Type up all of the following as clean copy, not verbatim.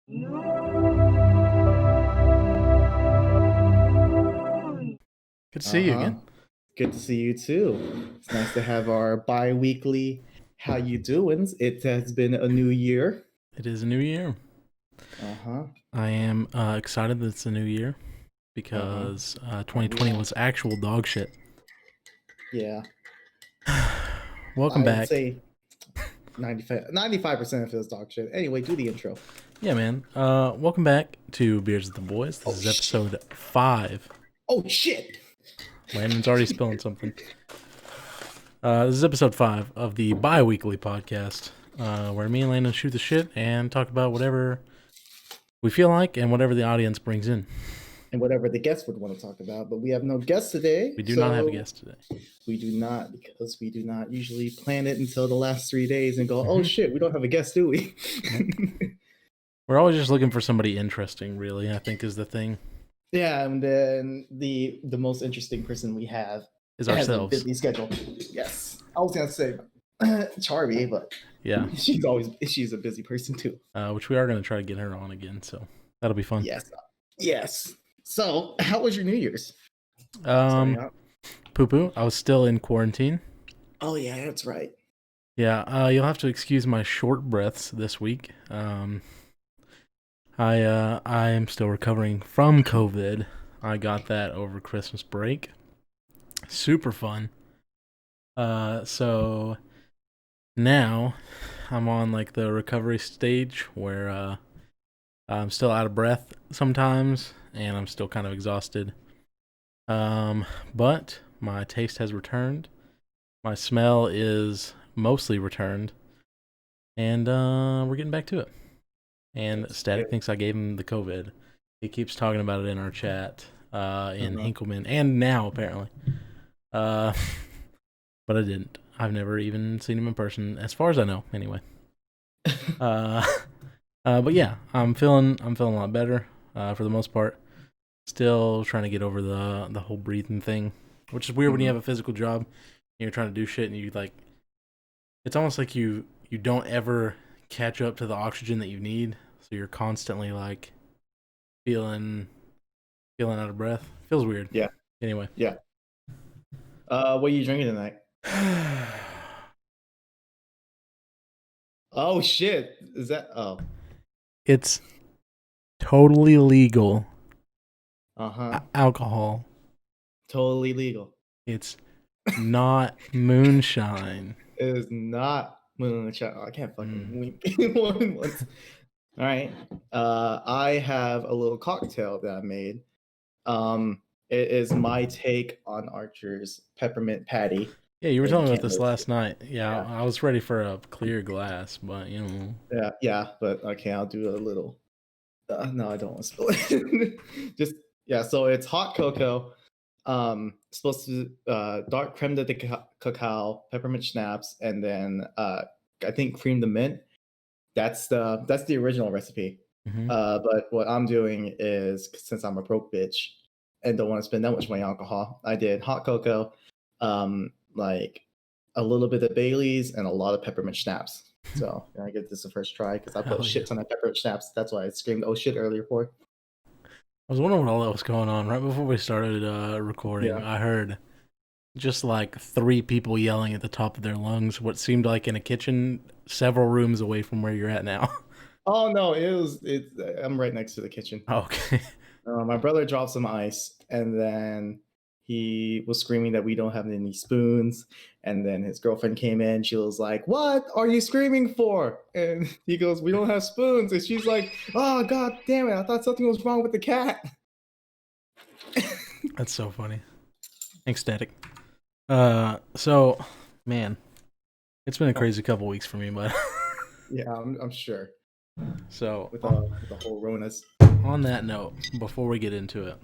Good to see you Uh-huh. again. Good to see you too. It's nice to have our bi-weekly how you doings. It has been a new year. It is a new year. Uh-huh. I am excited that it's a new year Uh-huh. because 2020 was actual dog shit. Yeah. Welcome I'd back. say 95% of it is dog shit. Anyway, do the intro. Yeah, man. Welcome back to Beers with the Boys. This is episode 5. Oh shit. Landon's already spilling something. This is episode 5 of the bi-weekly podcast where me and Landon shoot the shit and talk about whatever we feel like and whatever the audience brings in. And whatever the guests would want to talk about, but we have no guests today. We do not have a guest today. We do not, because we do not usually plan it until the last 3 days and go, oh shit, we don't have a guest, do we? We're always just looking for somebody interesting, really, I think is the thing. Yeah, and then the most interesting person we have Is has a ourselves. busy schedule. Yes, I was gonna say Charmy, but Yeah, she's a busy person too. which we are going to try to get her on again, so that'll be fun. Yes. So, how was your New Year's? Poo-poo. I was still in quarantine. Oh yeah, that's right. Yeah, you'll have to excuse my short breaths this week. I am still recovering from COVID. I got that over Christmas break. Super fun. So now I'm on like the recovery stage where I'm still out of breath sometimes and I'm still kind of exhausted. But my taste has returned. My smell is mostly returned. And we're getting back to it. And Static thinks I gave him the COVID. He keeps talking about it in our chat in Hinklemen, and now apparently. But I didn't. I've never even seen him in person, as far as I know, anyway. But yeah, I'm feeling a lot better for the most part. Still trying to get over the whole breathing thing, which is weird when you have a physical job and you're trying to do shit and you like. It's almost like you don't ever catch up to the oxygen that you need, so you're constantly like feeling out of breath. Feels weird. Yeah. Anyway. Yeah. What are you drinking tonight? Oh shit! Is that? Oh. It's totally legal. Uh-huh. Alcohol. Totally legal. It's not moonshine. It is not moonshine. I can't fucking wink once. All right. I have a little cocktail that I made. It is my take on Archer's peppermint patty. Yeah, you were telling me about this last night. Yeah, I was ready for a clear glass, but you know. Yeah, but okay, I'll do a little. No, I don't want to spill it. Just so it's hot cocoa. Supposed to dark creme de cacao, peppermint schnapps, and then I think cream de mint. That's the original recipe. But what I'm doing is, since I'm a broke bitch and don't want to spend that much money on alcohol, I did hot cocoa, like a little bit of Bailey's and a lot of peppermint schnapps. So I give this a first try because I put shit ton of peppermint schnapps. That's why I screamed "oh shit" earlier for. I was wondering what all that was going on. Right before we started recording, I heard just like 3 people yelling at the top of their lungs, what seemed like in a kitchen several rooms away from where you're at now. Oh no, I'm right next to the kitchen. Okay. My brother dropped some ice, and then he was screaming that we don't have any spoons. And then his girlfriend came in. She was like, "What are you screaming for?" And he goes, "We don't have spoons." And she's like, "Oh god damn it! I thought something was wrong with the cat." That's so funny. Thanks, Static. So, man, it's been a crazy couple weeks for me, but yeah, I'm sure. So with the whole Ronas. On that note, before we get into it,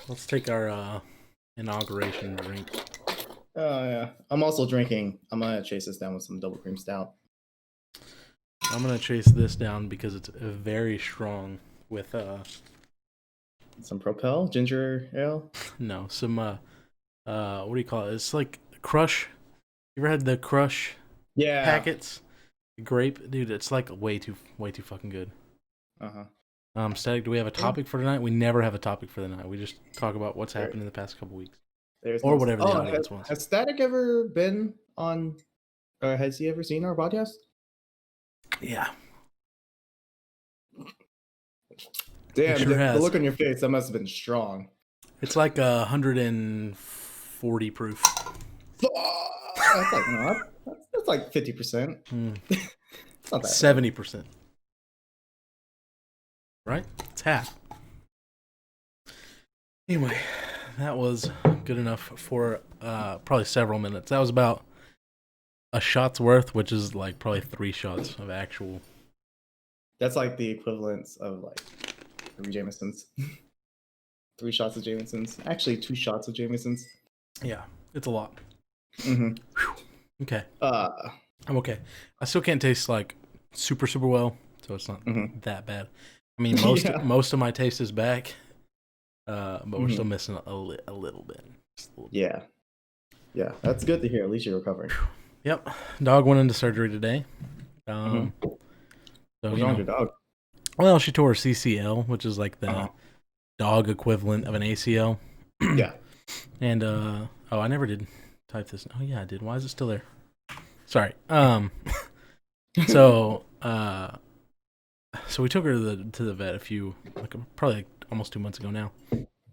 let's take our inauguration drink. Oh yeah, I'm also drinking. I'm gonna chase this down with some double cream stout. I'm gonna chase this down because it's very strong with some Propel ginger ale. No, some what do you call it? It's like Crush. You ever had the Crush? Yeah. Packets. Grape, dude, it's like way too fucking good. Static, do we have a topic for tonight? We never have a topic for the night. We just talk about what's happened in the past couple weeks. Or whatever the audience wants. Has Static ever been on, or has he ever seen our podcast? Yeah. Damn, the look on your face, that must have been strong. It's like 140 proof. That's like 50%. It's not that 70%. Right? It's half. Anyway, that was good enough for probably several minutes. That was about a shot's worth, which is like probably 3 shots of actual. That's like the equivalence of like 3 Jamesons. 3 shots of Jamesons. Actually, 2 shots of Jamesons. Yeah, it's a lot. Mm-hmm. Okay. I'm okay. I still can't taste like super well, so it's not that bad. I mean, most of my taste is back, but we're still missing a little bit. Yeah, that's good to hear. At least you're recovering. Yep. Dog went into surgery today. So, what's wrong with your dog? Well, she tore her CCL, which is like the dog equivalent of an ACL. Yeah. And I never did type this. Oh yeah, I did. Why is it still there? Sorry. So we took her to the vet probably almost 2 months ago now,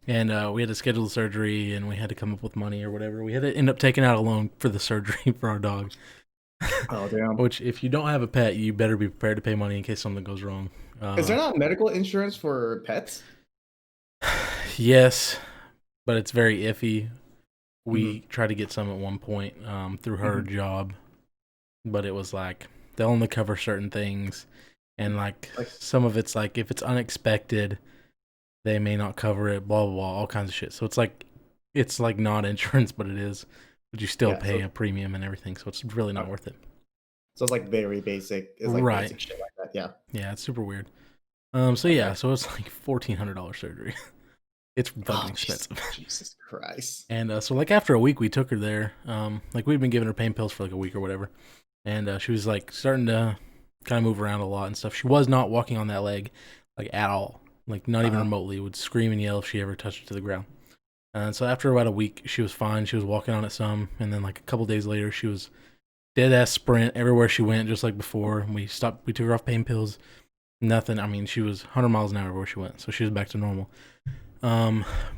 and we had to schedule the surgery, and we had to come up with money or whatever. We had to end up taking out a loan for the surgery for our dog. Oh damn! Which, if you don't have a pet, you better be prepared to pay money in case something goes wrong. Is there not medical insurance for pets? Yes, but it's very iffy. We tried to get some at one point through her job, but it was like they'll only cover certain things, and like some of it's like if it's unexpected, they may not cover it. Blah blah blah, all kinds of shit. So it's like not insurance, but it is. But you still pay a premium and everything, so it's really not worth it. So it's like very basic. It's like basic shit like that. Yeah. Yeah, it's super weird. So it's like $1,400 surgery. It's fucking expensive. Jesus Christ. And so like after a week, we took her there. Like we'd been giving her pain pills for like a week or whatever, and she was like starting to kind of move around a lot and stuff. She was not walking on that leg like at all, like not even remotely. Would scream and yell if she ever touched it to the ground. And so after about a week, she was fine. She was walking on it some, and then like a couple days later, she was dead ass sprint everywhere she went, just like before. And we stopped. We took her off pain pills. Nothing. I mean, she was 100 miles an hour everywhere she went, so she was back to normal.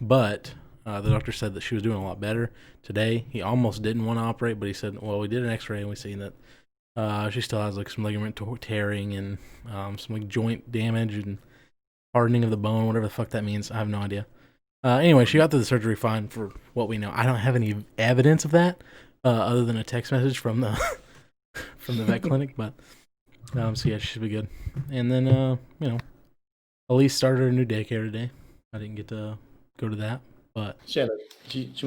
But the doctor said that she was doing a lot better today. He almost didn't want to operate, but he said, "Well, we did an X-ray and we seen that she still has like some ligament tearing and some like joint damage and hardening of the bone, whatever the fuck that means. I have no idea." Anyway, she got through the surgery fine for what we know. I don't have any evidence of that other than a text message from the vet clinic, but so yeah, she should be good. And then Elise started her new daycare today. I didn't get to go to that, but she went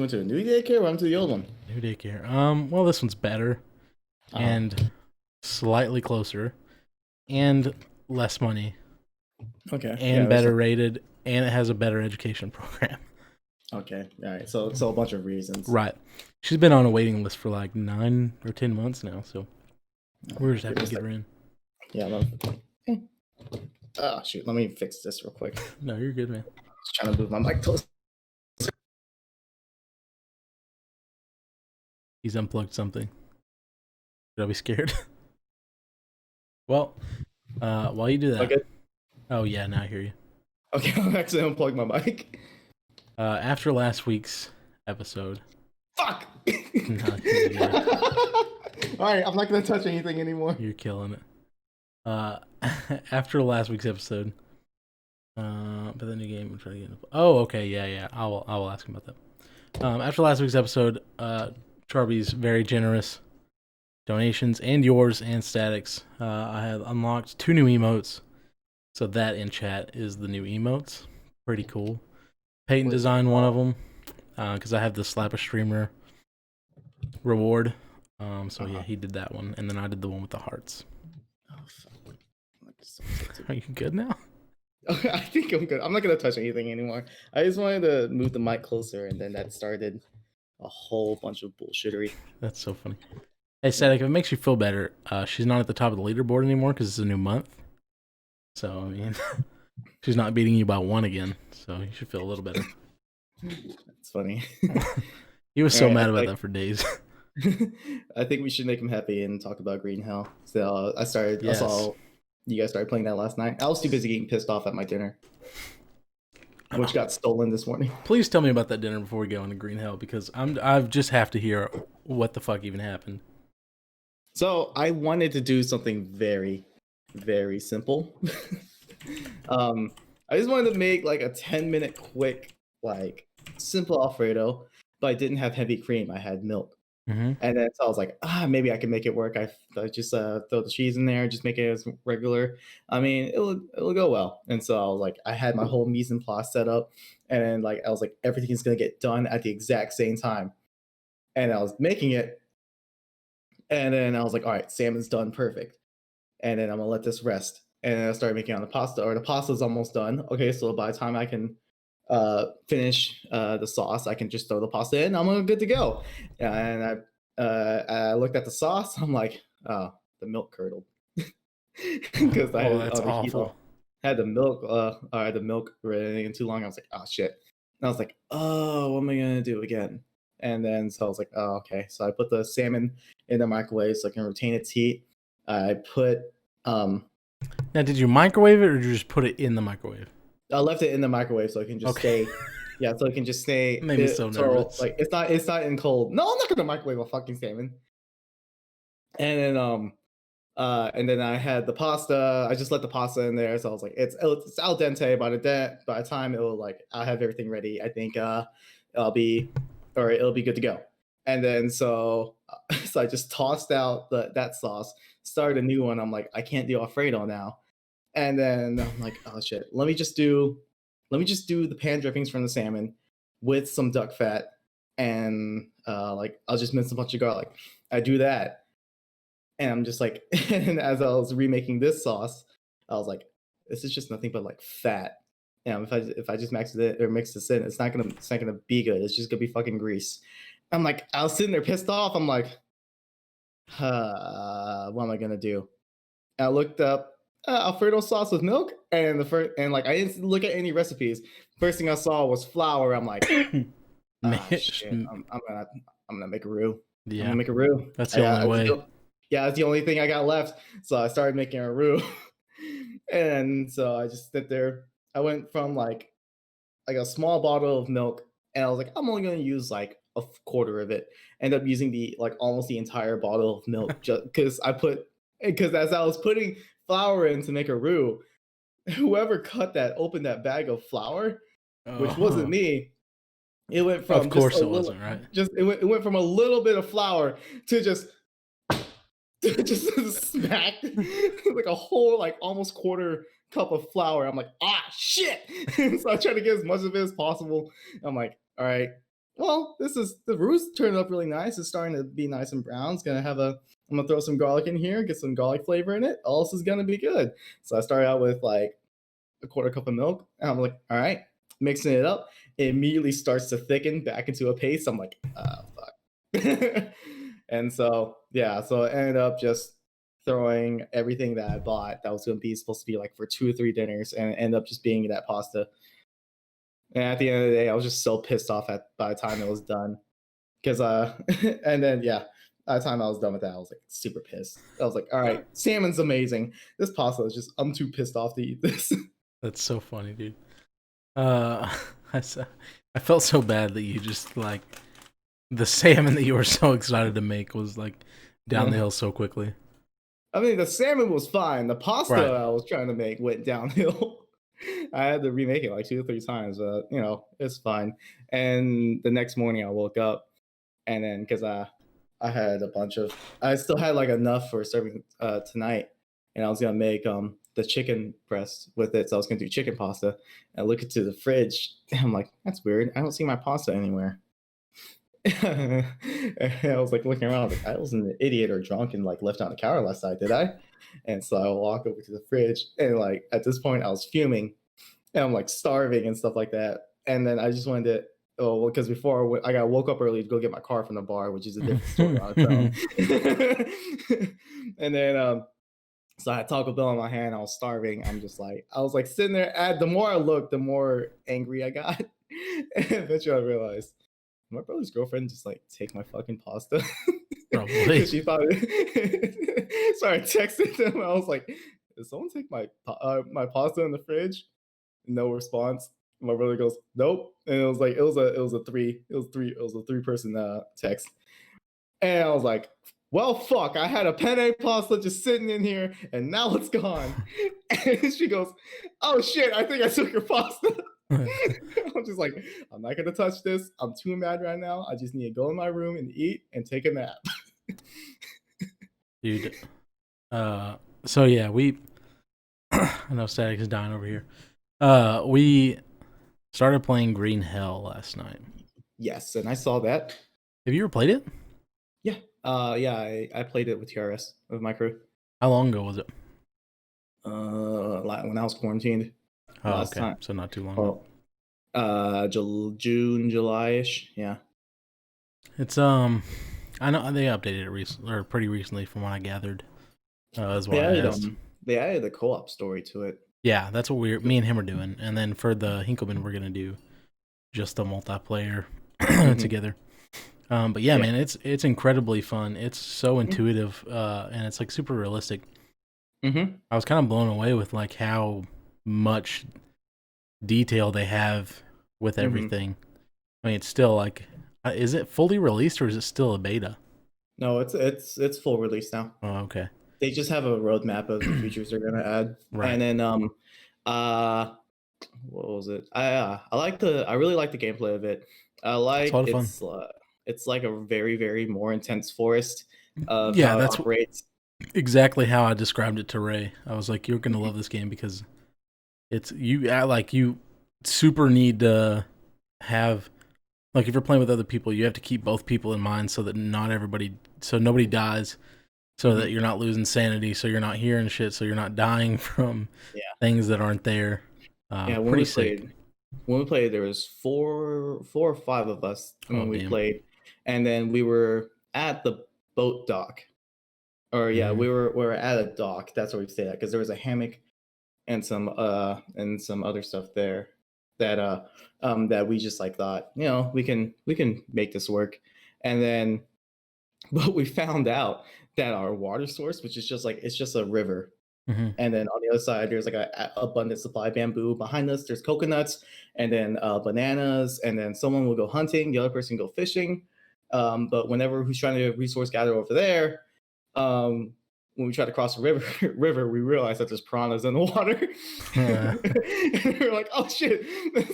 to a new daycare or went to the old one? New daycare. Well, this one's better and slightly closer and less money. Okay. And better rated, and it has a better education program. Okay. All right. So a bunch of reasons. Right. She's been on a waiting list for like 9 or 10 months now, so we're just happy to get her in. Yeah. Oh shoot! Let me fix this real quick. No, you're good, man. Just trying to move my mic close. He's unplugged something. Should I be scared? Well, while you do that. Okay. Oh yeah, now I hear you. Okay, I'm actually unplugged my mic. After last week's episode. Fuck. No, all right, I'm not gonna touch anything anymore. You're killing it. After last week's episode. But then the game, I'm trying to get. Oh, okay, yeah. I will ask him about that. After last week's episode, Charby's very generous donations and yours and Static's. I have unlocked 2 new emotes. So that in chat is the new emotes. Pretty cool. Peyton designed one of them because I have the slap a streamer reward. So yeah, he did that one, and then I did the one with the hearts. Oh fuck! Are you good now? I think I'm good. I'm not gonna touch anything anymore. I just wanted to move the mic closer, and then that started a whole bunch of bullshittery. That's so funny. Hey, Static, if it makes you feel better, she's not at the top of the leaderboard anymore because it's a new month. So, I mean, she's not beating you by 1 again. So you should feel a little better. That's funny. He was All so right, mad about that for days. I think we should make him happy and talk about Green Hell. So I saw you guys started playing that last night. I was too busy getting pissed off at my dinner, which got stolen this morning. Please tell me about that dinner before we go into Green Hell because I just have to hear what the fuck even happened. So I wanted to do something very, very simple. I just wanted to make like a 10-minute quick, like simple Alfredo, but I didn't have heavy cream. I had milk. Mm-hmm. And then so I was like, maybe I can make it work. I just throw the cheese in there, just make it as regular. I mean, it'll go well. And so I was like, I had my whole mise en place set up, and then like I was like, everything's gonna get done at the exact same time. And I was making it, and then I was like, all right, salmon's done, perfect. And then I'm gonna let this rest. And then I started making on the pasta, or the pasta's almost done. Okay, so by the time I can finish the sauce, I can just throw the pasta in. I'm good to go. And I looked at the sauce. I'm like, oh, the milk curdled because I had That's the heat awful. on. Had the milk, I had the milk running too long. I was like, oh shit. And I was like, oh, what am I gonna do again? And then so I was like, oh, okay. So I put the salmon in the microwave so I can retain its heat. I put Now, did you microwave it or did you just put it in the microwave? I left it in the microwave so it can just stay. Yeah, so it can just stay. Made me so nervous. Like it's not in cold. No, I'm not gonna microwave a fucking salmon. And then I had the pasta. I just let the pasta in there, so I was like, it's al dente. By the time I'll have everything ready. I think it'll be good to go. And then so so I just tossed out that sauce, started a new one. I'm like, I can't do Alfredo now. And then I'm like, oh shit, let me just do the pan drippings from the salmon with some duck fat, and like I'll just mince a bunch of garlic. I do that, and I'm just like, and as I was remaking this sauce, I was like, this is just nothing but like fat. And if I just mix this in, it's not gonna be good. It's just gonna be fucking grease. I'm like, I was sitting there pissed off. I'm like, what am I gonna do? And I looked up Alfredo sauce with milk, and like I didn't look at any recipes. First thing I saw was flour. I'm like, shit, I'm gonna make a roux. Yeah, I'm gonna make a roux. that's the only way. That's the only thing I got left. So I started making a roux, and so I just sit there. I went from like a small bottle of milk, and I was like, I'm only gonna use like a quarter of it. End up using the like almost the entire bottle of milk just because as I was putting flour in to make a roux, whoever opened that bag of flour, which wasn't me, it went from of course it wasn't, right? It went from a little bit of flour to just smack like a whole like almost quarter cup of flour. I'm like, shit. So I try to get as much of it as possible. I'm like, all right, well, the roux turned up really nice. It's starting to be nice and brown. I'm gonna throw some garlic in here, get some garlic flavor in it. All this is gonna be good. So I started out with like a quarter cup of milk, and I'm like, all right, mixing it up. It immediately starts to thicken back into a paste. I'm like, fuck. And so yeah, so I ended up just throwing everything that I bought that was supposed to be like for 2 or 3 dinners, and it ended up just being that pasta. And at the end of the day, I was just so pissed off by the time it was done. Because and then yeah, by the time I was done with that, I was like super pissed. I was like, all right, salmon's amazing. This pasta is just, I'm too pissed off to eat this. That's so funny, dude. I felt so bad that you just like the salmon that you were so excited to make was like down the hill so quickly. I mean, the salmon was fine. The pasta I was trying to make went downhill. I had to remake it like 2 or 3 times, but it's fine. And the next morning I woke up, and then because I had I still had like enough for serving tonight, and I was gonna make the chicken breast with it. So I was gonna do chicken pasta. And I look into the fridge, and I'm like, that's weird. I don't see my pasta anywhere. And I was like looking around, I was like, I wasn't an idiot or drunk and like left on the counter last night, did I? And so I walk over to the fridge, and like at this point I was fuming, and I'm like starving and stuff like that. And then I just wanted Oh, well, because before I got woke up early to go get my car from the bar, which is a different story on its own. And then so I had Taco Bell in my hand. I was starving. I was like sitting there. The more I looked, the more angry I got. And eventually I realized my brother's girlfriend just like take my fucking pasta. Probably. She thought it. So I texted them. I was like, "Did someone take my pasta in the fridge?" No response. My brother goes, "Nope." And it was like it was a three person text. And I was like, "Well, fuck! I had a penne pasta just sitting in here, and now it's gone." And she goes, "Oh shit! I think I took your pasta." I'm just like, "I'm not gonna touch this. I'm too mad right now. I just need to go in my room and eat and take a nap." Dude. So yeah, I know Static is dying over here. We started playing Green Hell last night. Yes, and I saw that. Have you ever played it? Yeah. Yeah, I played it with TRS with my crew. How long ago was it? Like when I was quarantined Oh, last okay. time. So not too long ago. June, July-ish. Yeah. It's I know they updated it recently or pretty recently from what I gathered. Is why I asked. They added a co-op story to it. Yeah, that's what me and him are doing. And then for the Hinklemen, we're gonna do just the multiplayer together. But yeah, man, it's incredibly fun. It's so intuitive, and it's like super realistic. I was kind of blown away with like how much detail they have with everything. I mean, it's still like, is it fully released or is it still a beta? No, it's full release now. Oh, okay. They just have a roadmap of the features they're gonna add, Right. and then what was it? I really like the gameplay of it. I like it's like a very very more intense forest of how it operates. Exactly how I described it to Ray. I was like, you're gonna love this game because it's you super need to have, like, if you're playing with other people, you have to keep both people in mind so that nobody dies, so that you're not losing sanity, so you're not hearing shit, so you're not dying from things that aren't there. Yeah, when we played, there was four or five of us when we played, and then we were at the boat dock. Or we were at a dock. That's where we stayed at, because there was a hammock and some other stuff there that we just like thought, we can make this work. And then but we found out that our water source, which is just a river, and then on the other side there's like a abundant supply of bamboo. Behind us there's coconuts, and then bananas, and then someone will go hunting, the other person go fishing. But whenever who's trying to resource gather over there, when we try to cross the river, we realize that there's piranhas in the water. And we're like, oh shit.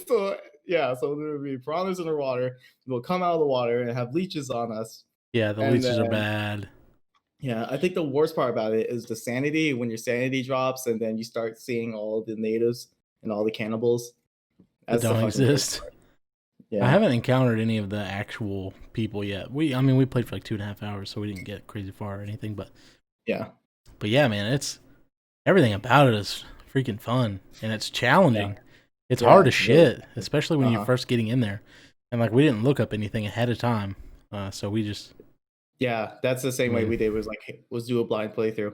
So there will be piranhas in the water. We'll come out of the water and have leeches on us. Yeah, the leeches are bad. Yeah, I think the worst part about it is the sanity. When your sanity drops, and then you start seeing all the natives and all the cannibals that don't exist. Yeah. I haven't encountered any of the actual people yet. We played for like 2.5 hours, so we didn't get crazy far or anything. But yeah, man, it's everything about it is freaking fun, and it's challenging. It's hard as shit, especially when you're first getting in there. And like, we didn't look up anything ahead of time, so we just that's the same way we did. Was do a blind playthrough.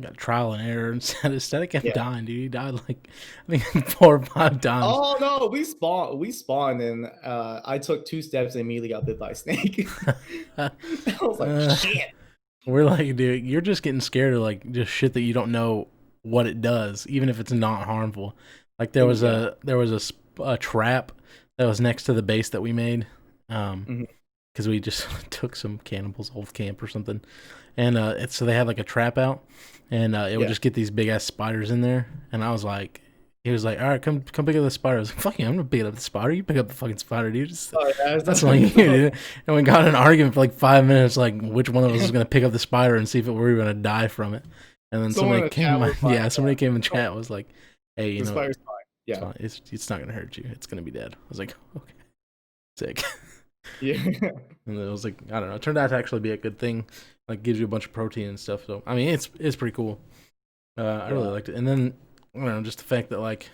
Got trial and error, and Static kept dying, dude. He died like, I think 4 or 5 times. Oh no, we spawned, and I took 2 steps and immediately got bit by a snake. I was like, shit. We're like, dude, you're just getting scared of like just shit that you don't know what it does, even if it's not harmful. Like there was a trap that was next to the base that we made, because we just took some cannibals off camp or something, and so they had like a trap out, and it would just get these big ass spiders in there, and I was like, he was like, all right, come pick up the spider. I was like, fuck you, I'm gonna pick up the spider. You pick up the fucking spider, dude. That's like you, dude. And we got in an argument for like 5 minutes, like which one of us was gonna pick up the spider and see if we were gonna die from it. And then somebody came in chat and was like, hey, you know, spider's fine. Yeah, it's not gonna hurt you. It's gonna be dead. I was like, okay, sick. Yeah. And it was like, I don't know, it turned out to actually be a good thing. Like, gives you a bunch of protein and stuff. So I mean, it's pretty cool. I really liked it. And then I don't know, just the fact that like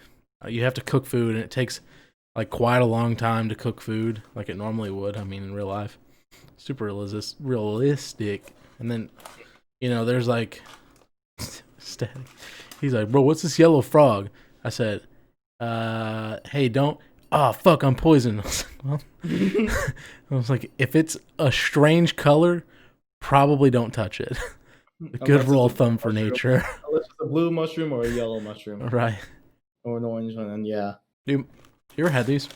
you have to cook food, and it takes like quite a long time to cook food like it normally would. I mean, in real life, super realistic. And then, there's like, static. He's like, bro, what's this yellow frog? I said, hey, don't. Oh fuck, I'm poisoned. I was like, well, I was like, if it's a strange color, probably don't touch it. A good rule of thumb for nature. Unless it's a blue mushroom or a yellow mushroom. Right. Or an orange one, and yeah. Dude, you ever had these?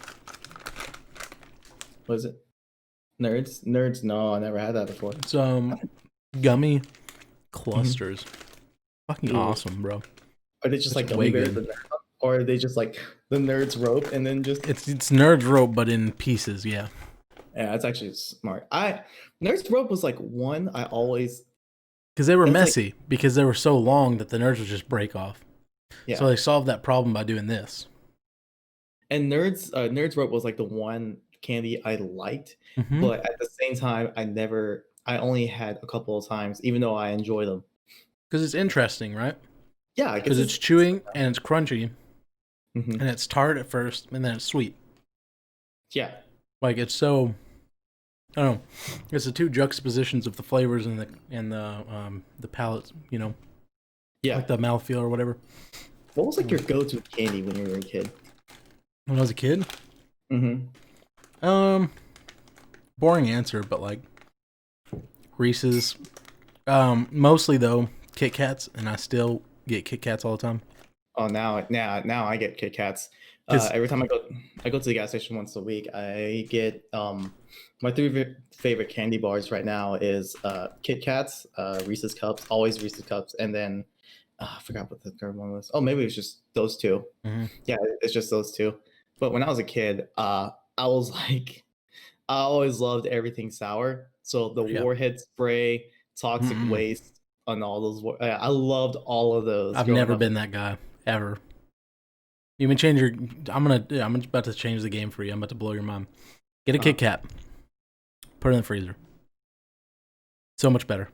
What is it? Nerds? Nerds? No, I never had that before. It's gummy clusters. Fucking awesome, bro. Are they just like gummy bears, or are they just like the Nerds rope and then just? It's Nerds rope, but in pieces. Yeah. Yeah, that's actually smart. Nerds rope was like one I always. Because they were messy, because they were so long that the nerds would just break off. Yeah. So they solved that problem by doing this. And Nerds rope was like the one candy I liked, but at the same time, I only had a couple of times, even though I enjoy them. Because it's interesting, right? Yeah, because it's chewing and it's crunchy, and it's tart at first, and then it's sweet. Yeah, like it's so. I don't know. It's the two juxtapositions of the flavors and the palate, Yeah. Like the mouthfeel or whatever. What was like your go-to candy when you were a kid? When I was a kid? Boring answer, but like Reese's. Mostly though, Kit Kats, and I still get Kit Kats all the time. Oh, now I get Kit Kats. Every time I go to the gas station once a week, I get my three favorite candy bars right now is Kit Kats, Reese's Cups, always Reese's Cups, and then I forgot what the third one was. Oh, maybe it was just those two. Yeah, it's just those two. But when I was a kid, I was like, I always loved everything sour. So the Warhead spray, Toxic Waste, and all those. I loved all of those. I've never been that guy ever. You can change your. I'm about to change the game for you. I'm about to blow your mind. Get a Kit Kat. Put it in the freezer. So much better.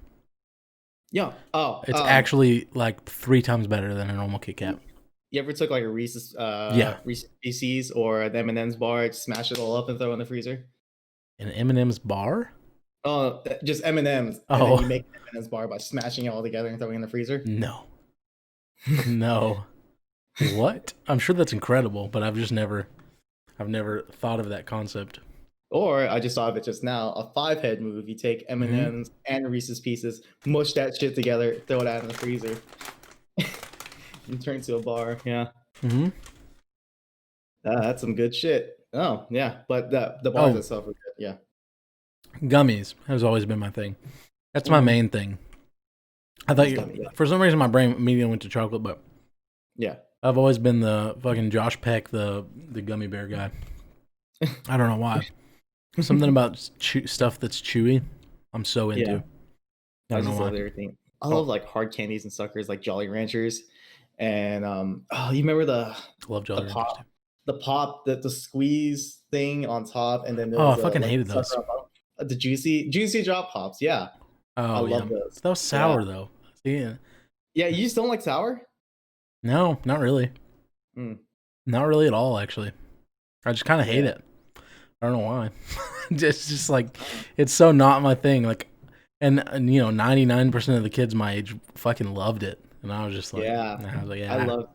Yeah. Oh. It's actually like 3 times better than a normal Kit Kat. You ever took like a Reese's Reese's Pieces or an M&M's bar, smash it all up and throw it in the freezer? An M&M's bar? Oh, just M&M's. Oh. And then you make an M&M's bar by smashing it all together and throwing it in the freezer? No. No. What? I'm sure that's incredible, but I've never thought of that concept. Or I just thought of it just now, a 5-head move. You take M&M's and Reese's Pieces, mush that shit together, throw it out in the freezer. And turn to a bar. Yeah. That's some good shit. Oh, yeah. But the bars itself are good. Yeah. Gummies has always been my thing. That's my main thing. I thought for some reason my brain immediately went to chocolate, but yeah. I've always been the fucking Josh Peck, the gummy bear guy. I don't know why. Something about stuff that's chewy, I'm so into. Yeah. I just love everything. I love like hard candies and suckers like Jolly Ranchers, and you remember love Jolly Ranchers. The pop, the squeeze thing on top, and then I fucking hated those. The juicy drop pops, yeah. Oh, I love those. That was sour though. Yeah. Yeah, you just don't like sour? No, not really. Not really at all, actually. I just kind of hate it. I don't know why. It's just like, it's so not my thing. Like, and 99% of the kids my age fucking loved it, and I was just like, I love.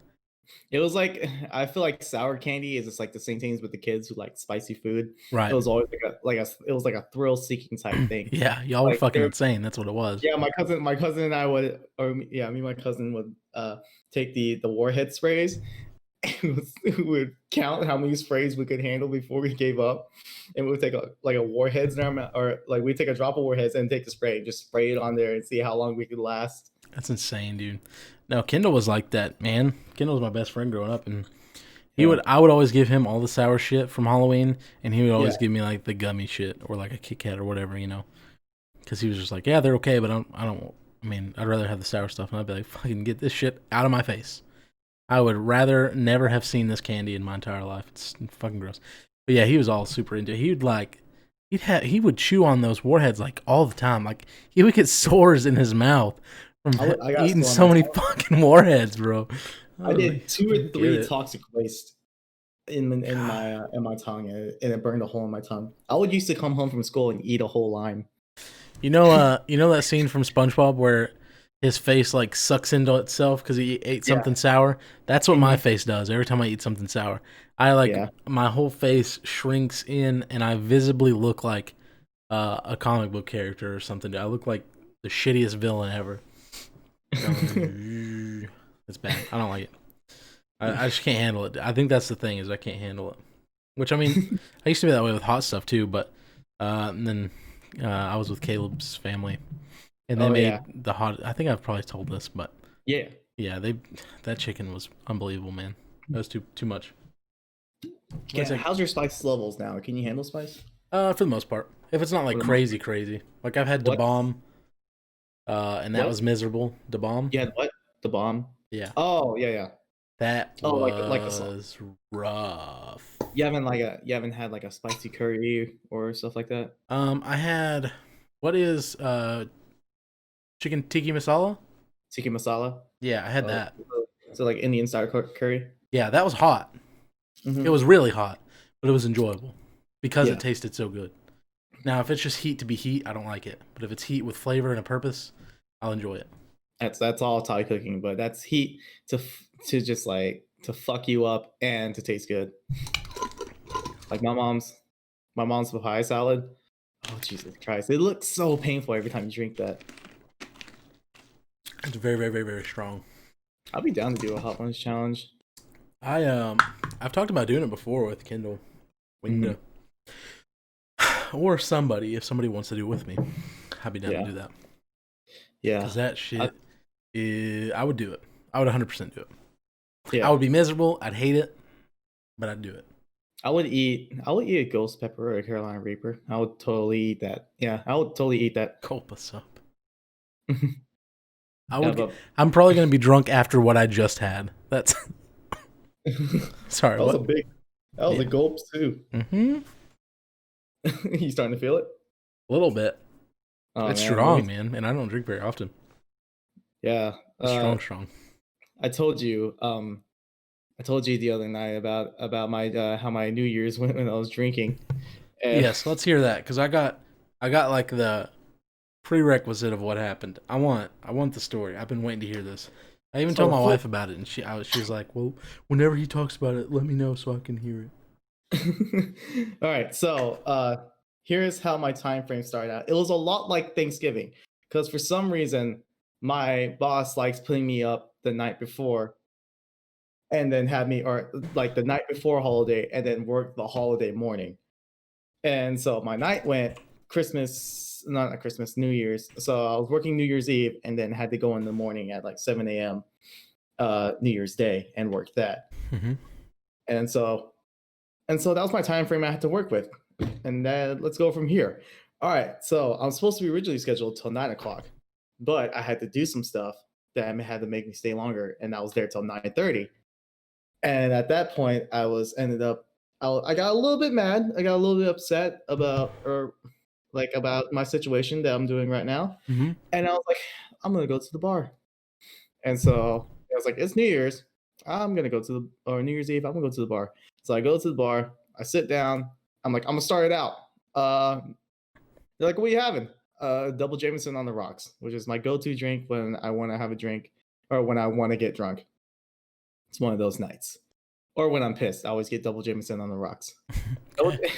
It was like, I feel like sour candy is just like the same things with the kids who like spicy food. Right. It was always it was like a thrill seeking type thing. Yeah, y'all were fucking insane. That's what it was. Yeah, my cousin and I would, me and my cousin would take the Warhead sprays. We would count how many sprays we could handle before we gave up, and we would take a Warheads in our mouth, or like we take a drop of Warheads and take the spray, just spray it on there and see how long we could last. That's insane, dude. No, Kendall was like that, man. Kendall was my best friend growing up, and I would always give him all the sour shit from Halloween, and he would always give me like the gummy shit or like a Kit Kat or whatever, because he was just like, yeah, they're okay, but I'd rather have the sour stuff, and I'd be like, fucking get this shit out of my face. I would rather never have seen this candy in my entire life. It's fucking gross. But yeah, he was all super into it. He would chew on those Warheads like all the time. Like he would get sores in his mouth from eating so many fucking Warheads, bro. I did 2 or 3 Toxic Waste in my tongue, and it burned a hole in my tongue. I would used to come home from school and eat a whole lime. You know that scene from SpongeBob where his face like sucks into itself because he ate Yeah. something sour? That's what my Hmm. face does every time I eat something sour. I like Yeah. my whole face shrinks in, and I visibly look like a comic book character or something. I look like the shittiest villain ever. It's bad. I don't like it. I just can't handle it. I think that's the thing is I can't handle it. Which I mean, I used to be that way with hot stuff too, but and then I was with Caleb's family, and they Oh made yeah. the hot. I think I've probably told this, but Yeah. yeah, that chicken was unbelievable, man. That was too much. Yeah. How's your spice levels now? Can you handle spice? For the most part, if it's not like For the most crazy, like I've had the What? bomb, and that What? was miserable. The bomb, You had what? The bomb? yeah, Oh yeah, yeah. that Oh, like a salt. was rough. You haven't had like a spicy curry or stuff like that? I had what is chicken tikka masala? Tikka masala? Yeah, I had Oh, that. so like Indian style curry? Yeah, that was hot. It Hmm. was really hot, but it was enjoyable because it Yeah. tasted so good. Now, if it's just heat to be heat, I don't like it. But if it's heat with flavor and a purpose, I'll enjoy it. That's all Thai cooking, but that's heat to just like to fuck you up and to taste good. Like my mom's papaya salad. Oh Jesus Christ! It looks so painful every time you drink that. It's very strong. I'll be down to do a hot lunch challenge. I've talked about doing it before with Kindle, Hmm. Winda, or somebody if somebody wants to do it with me. I'd be down to Yeah, do that yeah, because that I, shit. I would do it. I would 100% do it. I yeah. would be miserable. I'd hate it, but I'd do it. I would eat a ghost pepper or a Carolina Reaper. I would totally eat that. Yeah, I would totally eat that. Culpa up. Yeah, but I'm probably gonna be drunk after what I just had. That's that sorry. was a What? big, that was Yeah. a gulp too. Mm-hmm. You starting to feel it? A little bit. Oh It's man, let me. strong, man, and I don't drink very often. Yeah, It's strong. I told you. I told you the other night about my how my New Year's went when I was drinking. And Yes, let's hear that because I got like the prerequisite of what happened. I want the story. I've been waiting to hear this. I even told so my full. wife about it, and she was like, "Well, whenever he talks about it, let me know so I can hear it." All right, so here's how my time frame started out. It was a lot like Thanksgiving because for some reason my boss likes putting me up the night before and then have me or like the night before holiday and then work the holiday morning. And so my night went Christmas, not Christmas, New Year's. So I was working New Year's Eve and then had to go in the morning at like 7 a.m. New Year's Day and work that. Mm-hmm. And so that was my time frame I had to work with. And then let's go from here. All right. So I'm supposed to be originally scheduled till 9 o'clock, but I had to do some stuff that had to make me stay longer, and I was there till 9:30. And at that point, I got a little bit mad. I got a little bit upset about my situation that I'm doing right now. Mm-hmm. And I was like, I'm gonna go to the bar. And so I was like, it's New Year's. I'm gonna go to the or New Year's Eve. I'm gonna go to the bar. So I go to the bar. I sit down. I'm like, I'm gonna start it out. They're like, what are you having? Double Jameson on the rocks, which is my go-to drink when I want to have a drink or when I want to get drunk. It's one of those nights. Or when I'm pissed, I always get double Jameson on the rocks. Okay.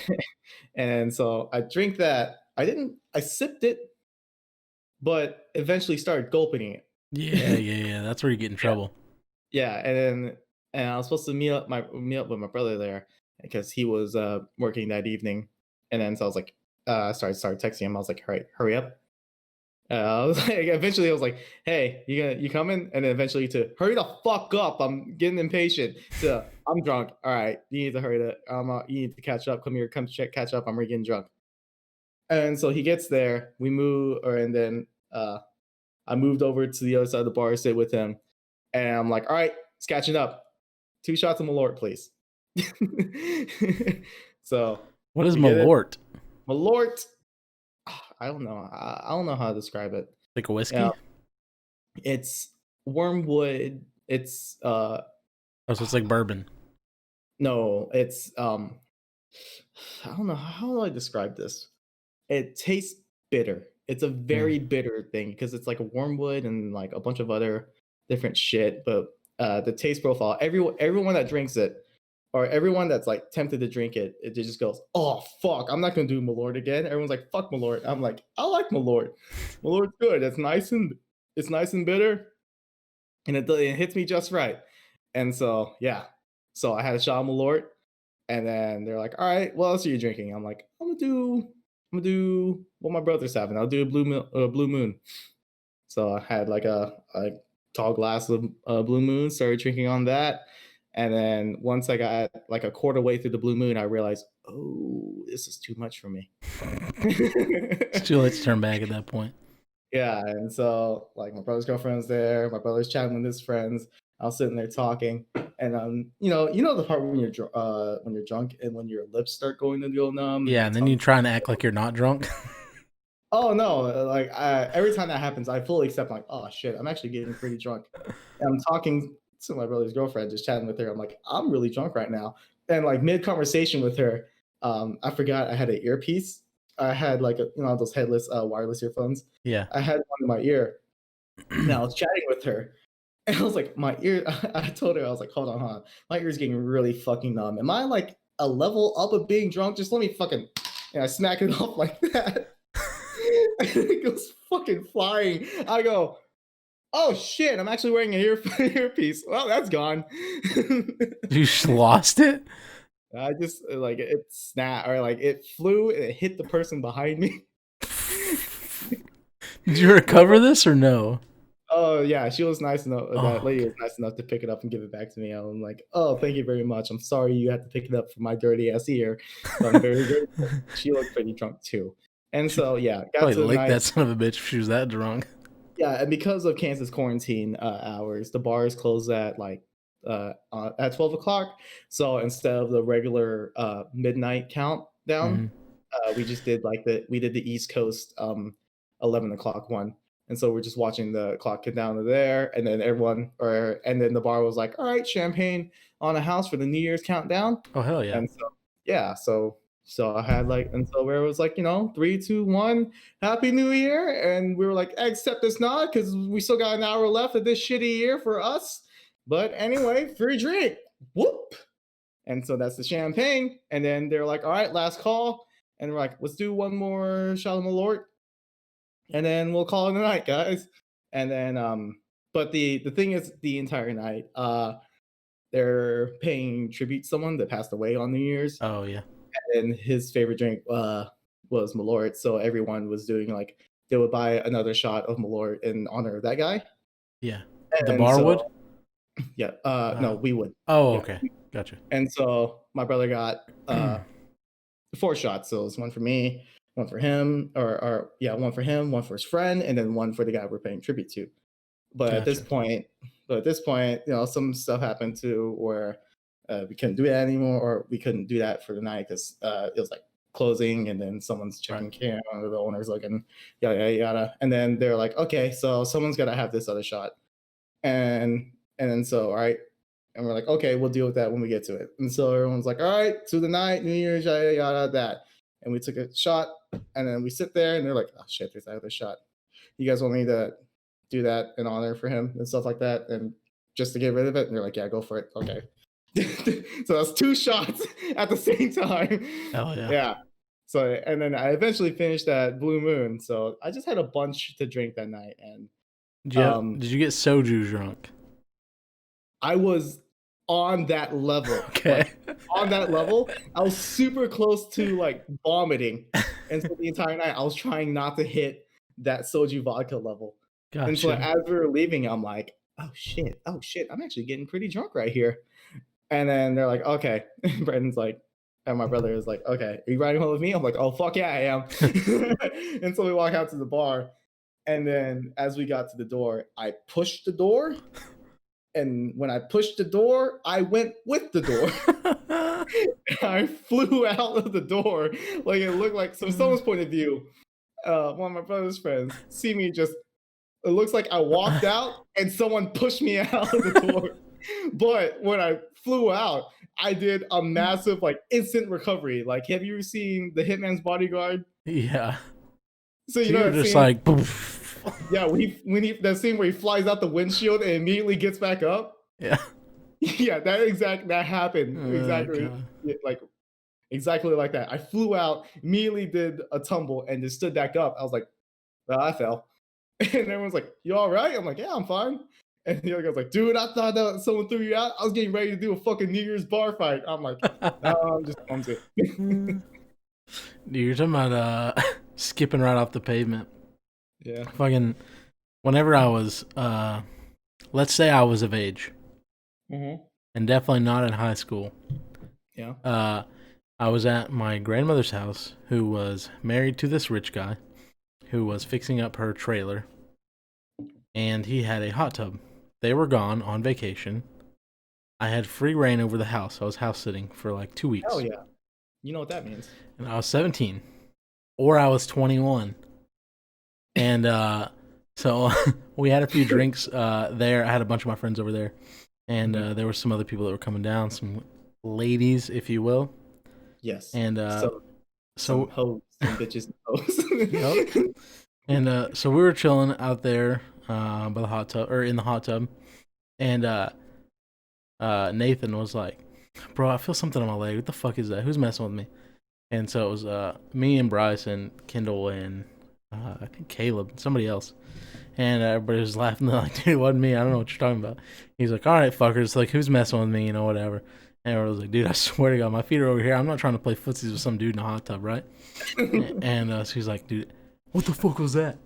And so I drink that. I sipped it, but eventually started gulping it. Yeah. That's where you get in Yeah. trouble. Yeah. And I was supposed to meet up with my brother there because he was working that evening. And then so I was like, started texting him. I was like, all right, hurry up. I was like, eventually I was like, hey, you coming? And then eventually to hurry the fuck up. I'm getting impatient. So I'm drunk. All right, you need to hurry to you need to catch up. Come here, catch up. I'm already getting drunk. And so he gets there. We move, and then I moved over to the other side of the bar, sit with him, and I'm like, all right, it's catching up. 2 shots of Malort, please. So What is we get it. Malort? Malort. I don't know. I don't know how to describe it. Like a Yeah, whiskey? it's wormwood. It's Oh, so it's like bourbon. No, it's I don't know how do I describe this. It tastes bitter. It's a Mm. very bitter thing because it's like a wormwood and like a bunch of other different shit. But the taste profile, everyone that drinks it, or everyone that's like tempted to drink it, it just goes, "Oh fuck, I'm not gonna do Malort again." Everyone's like, "Fuck Malort." I'm like, "I like Malort. Malort's good. It's nice and bitter, and it hits me just right." And so yeah, so I had a shot of Malort, and then they're like, "All right, what else are you drinking?" I'm like, I'm gonna do what my brother's having. I'll do a Blue Moon." So I had like a tall glass of Blue Moon, started drinking on that. And then once I got like a quarter way through the Blue Moon, I realized, oh, this is too much for me. It's too late to turn back at that point. Yeah, and so like my brother's girlfriend was there, my brother's chatting with his friends. I was sitting there talking, and you know the part when you're drunk and when your lips start going to go numb and Yeah, your and then you tongue. trying to act like you're not drunk. Oh no, like every time that happens, I fully accept like, oh shit, I'm actually getting pretty drunk. And I'm talking to my brother's girlfriend, just chatting with her. I'm like, I'm really drunk right now. And like mid conversation with her, I forgot I had an earpiece. I had like those headless wireless earphones. Yeah. I had one in my ear, and I was chatting with her, and I was like, my ear. I told her I was like, hold on, my ear's getting really fucking numb. Am I like a level up of being drunk? Just let me fucking, and I smack it off like that. It goes fucking flying. I go, oh shit, I'm actually wearing an earpiece. Well, that's gone. You just lost it? I just like it snapped or like it flew and it hit the person behind me. Did you recover this or no? Oh yeah, she was nice enough. That Oh, lady okay. was nice enough to pick it up and give it back to me. I'm like, oh, thank you very much. I'm sorry you had to pick it up for my dirty ass ear, but I'm very grateful. She looked pretty drunk too, and She so yeah, got probably to the licked night. that son of a bitch if she was that drunk. Yeah, and because of Kansas quarantine hours, the bars close at like at 12 o'clock. So instead of the regular midnight countdown, Mhm. we just did like we did the East Coast 11 o'clock one. And so we're just watching the clock get down to there, and then and then the bar was like, "All right, champagne on a house for the New Year's countdown." Oh, hell yeah. And so yeah, so I had like, and so where it was like, 3, 2, 1, Happy New Year, and we were like, except it's not because we still got an hour left of this shitty year for us. But anyway, free drink, whoop, and so that's the champagne. And then they're like, all right, last call, and we're like, let's do one more shot of Malort, and then we'll call it a night, guys. And then but the thing is, the entire night, they're paying tribute to someone that passed away on New Year's, Oh, yeah. and his favorite drink was Malort. So everyone was doing like they would buy another shot of Malort in honor of that guy. Yeah. The And bar would? so yeah, no, we would. Oh, Yeah. okay. Gotcha. And so my brother got 4 shots. So it was one for me, one for him, or yeah, one for him, one for his friend, and then one for the guy we're paying tribute to. But at this Gotcha. point, some stuff happened to where we couldn't do that anymore, or we couldn't do that for the night because it was like closing, and then someone's checking Right. camera, the owner's looking, yada yada yada, and then they're like, okay, so someone's got to have this other shot, and then so all right, and we're like, okay, we'll deal with that when we get to it, and so everyone's like, all right, to the night, New Year's, yada yada that, and we took a shot, and then we sit there, and they're like, oh shit, there's that other shot. You guys want me to do that in honor for him and stuff like that, and just to get rid of it? And they're like, yeah, go for it. Okay. So that's 2 shots at the same time. Hell yeah. Yeah. So and then I eventually finished that Blue Moon. So I just had a bunch to drink that night, and Did you get soju drunk? I was on that level. Okay. Like on that level, I was super close to like vomiting. And so the entire night I was trying not to hit that soju vodka level. And so Gotcha. as we were leaving, I'm like, oh shit, I'm actually getting pretty drunk right here. And then they're like, okay. Brandon's like, and my brother is like, okay, are you riding home with me? I'm like, oh fuck yeah, I am. And so we walk out to the bar. And then as we got to the door, I pushed the door. And when I pushed the door, I went with the door. I flew out of the door. Like it looked like, from someone's point of view, one of my brother's friends see me just, it looks like I walked out and someone pushed me out of the door. But when I flew out, I did a massive like instant recovery. Like, have you seen The Hitman's Bodyguard? Yeah. So So you know you're that just scene? like, poof. Yeah, when he that scene where he flies out the windshield and immediately gets back up. Yeah. Yeah, that happened Oh exactly. god. Like exactly like that. I flew out, immediately did a tumble, and just stood back up. I was like, well, I fell. And everyone's like, you all right? I'm like, yeah, I'm fine. And the other guy's like, dude, I thought that someone threw you out. I was getting ready to do a fucking New Year's bar fight. I'm like, no, I'm just clumsy. Dude, you're talking about skipping right off the pavement. Yeah. Fucking whenever I was let's say I was of age. Mm-hmm. And definitely not in high school. Yeah. I was at my grandmother's house, who was married to this rich guy, who was fixing up her trailer, and he had a hot tub. They were gone on vacation. I had free reign over the house. I was house sitting for like 2 weeks. Hell yeah. You know what that means. And I was 17, or I was 21. And so we had a few drinks there. I had a bunch of my friends over there, and there were some other people that were coming down, some ladies, if you will. Yes. And so so hoes and bitches and hoes. Yep. And so we were chilling out there by the hot tub, or in the hot tub, and Nathan was like, "Bro, I feel something on my leg. What the fuck is that? Who's messing with me?" And so it was me and Bryce and Kendall and I think Caleb, somebody else. And everybody was laughing. They're like, dude, it wasn't me. I don't know what you're talking about. He's like, all right, fuckers. Like, who's messing with me? You know, whatever. And everybody was like, dude, I swear to God, my feet are over here. I'm not trying to play footsies with some dude in a hot tub, right? And so he's like, dude, what the fuck was that?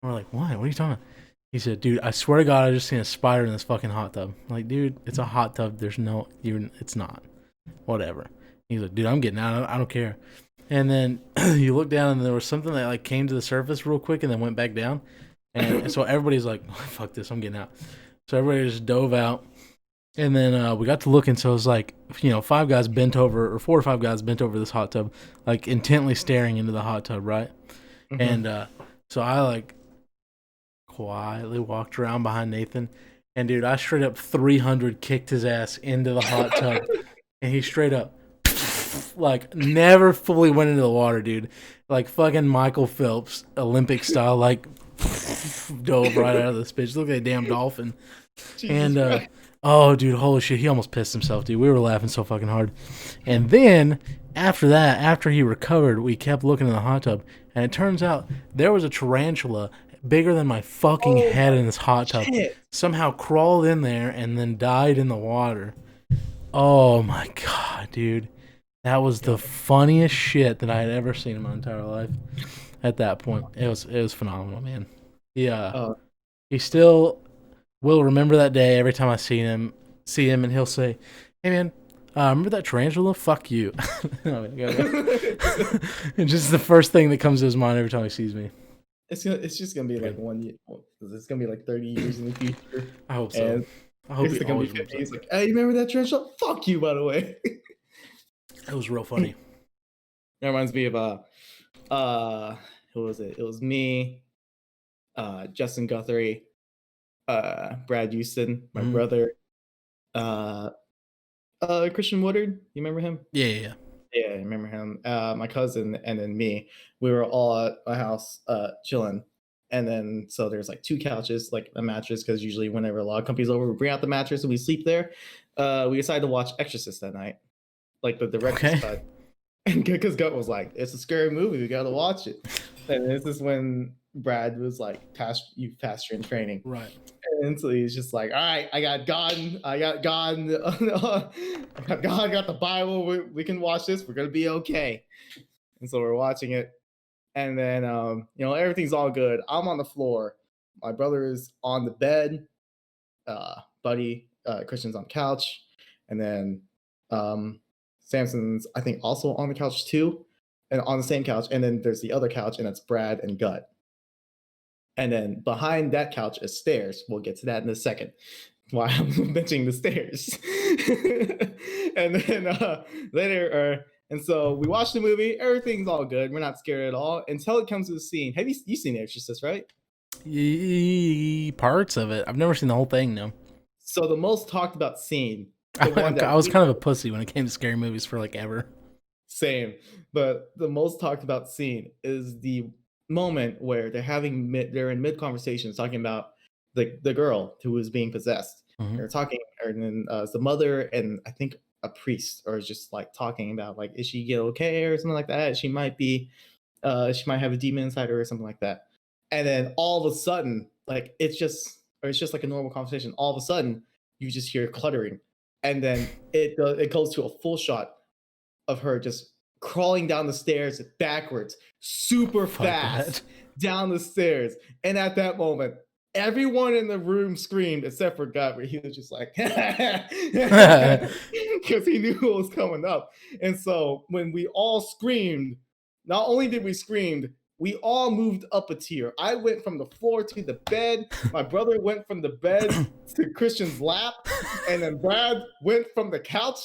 And we're like, what? What are you talking about? He said, dude, I swear to God, I just seen a spider in this fucking hot tub. I'm like, dude, it's a hot tub. There's no, even, it's not. Whatever. He's like, dude, I'm getting out. I don't care. And then you look down, and there was something that like came to the surface real quick and then went back down. And so everybody's like, fuck this, I'm getting out. So everybody just dove out. And then we got to looking, so it was like, you know, 4 or 5 guys bent over this hot tub, like intently staring into the hot tub, right? Mm-hmm. And so I like quietly walked around behind Nathan, and dude, I straight up 300 kicked his ass into the hot tub, and he straight up like never fully went into the water, dude. Like fucking Michael Phelps, Olympic style, like dove right out of this bitch. Look at a damn dolphin. Jesus and oh, dude, holy shit, he almost pissed himself, dude. We were laughing so fucking hard. And then after that, after he recovered, we kept looking in the hot tub, and it turns out there was a tarantula bigger than my fucking head in this hot tub. Somehow crawled in there and then died in the water. Oh my god, dude. That was the funniest shit that I had ever seen in my entire life. At that point, it was phenomenal, man. Yeah, he still will remember that day every time I see him, and he'll say, "Hey, man, remember that tarantula? Fuck you." It's just the first thing that comes to his mind every time he sees me. It's just gonna be like 1 year. It's gonna be like 30 years in the future. I hope so. And I hope it's he gonna be 50. He's like, "Hey, you remember that tarantula? Fuck you, by the way." It was real funny. That reminds me of who was it? It was me, Justin Guthrie, Brad Houston, my brother, Christian Woodard. You remember him? Yeah. Yeah, I remember him. My cousin, and then me. We were all at my house chilling. And then so there's like 2 couches, like a mattress, because usually whenever a lot of companies over, we bring out the mattress and we sleep there. We decided to watch Exorcist that night, like the director's cut. And because Gut was like, "It's a scary movie, we gotta watch it." And this is when Brad was like, "You passed your training." Right. And so he's just like, "All right, I got God, I got the Bible. We can watch this. We're gonna be okay." And so we're watching it, and then you know, everything's all good. I'm on the floor. My brother is on the bed. Christian's on the couch, and then Samson's, I think, also on the couch too, and on the same couch. And then there's the other couch, and it's Brad and Gut. And then behind that couch is stairs. We'll get to that in a second. Why I'm mentioning the stairs. And then later, and so we watch the movie. Everything's all good. We're not scared at all until it comes to the scene. Have you seen The Exorcist, right? Parts of it. I've never seen the whole thing, no. So the most talked about scene The one that I was kind of a pussy when it came to scary movies for like ever. same, but the most talked about scene is the moment where they're in mid conversations talking about the girl who is being possessed. Mhm. They're talking, and then the mother and I think a priest are just like talking about like, is she get okay or something like that? She might have a demon inside her or something like that. And then all of a sudden, like it's just like a normal conversation. All of a sudden, you just hear cluttering, and then it goes to a full shot of her just crawling down the stairs backwards, super Fuck fast that. down the stairs. And at that moment, everyone in the room screamed except for God, where he was just like, because he knew what was coming up. And so when we all screamed, not only did we scream, we all moved up a tier. I went from the floor to the bed. My brother went from the bed to Christian's lap. And then Brad went from the couch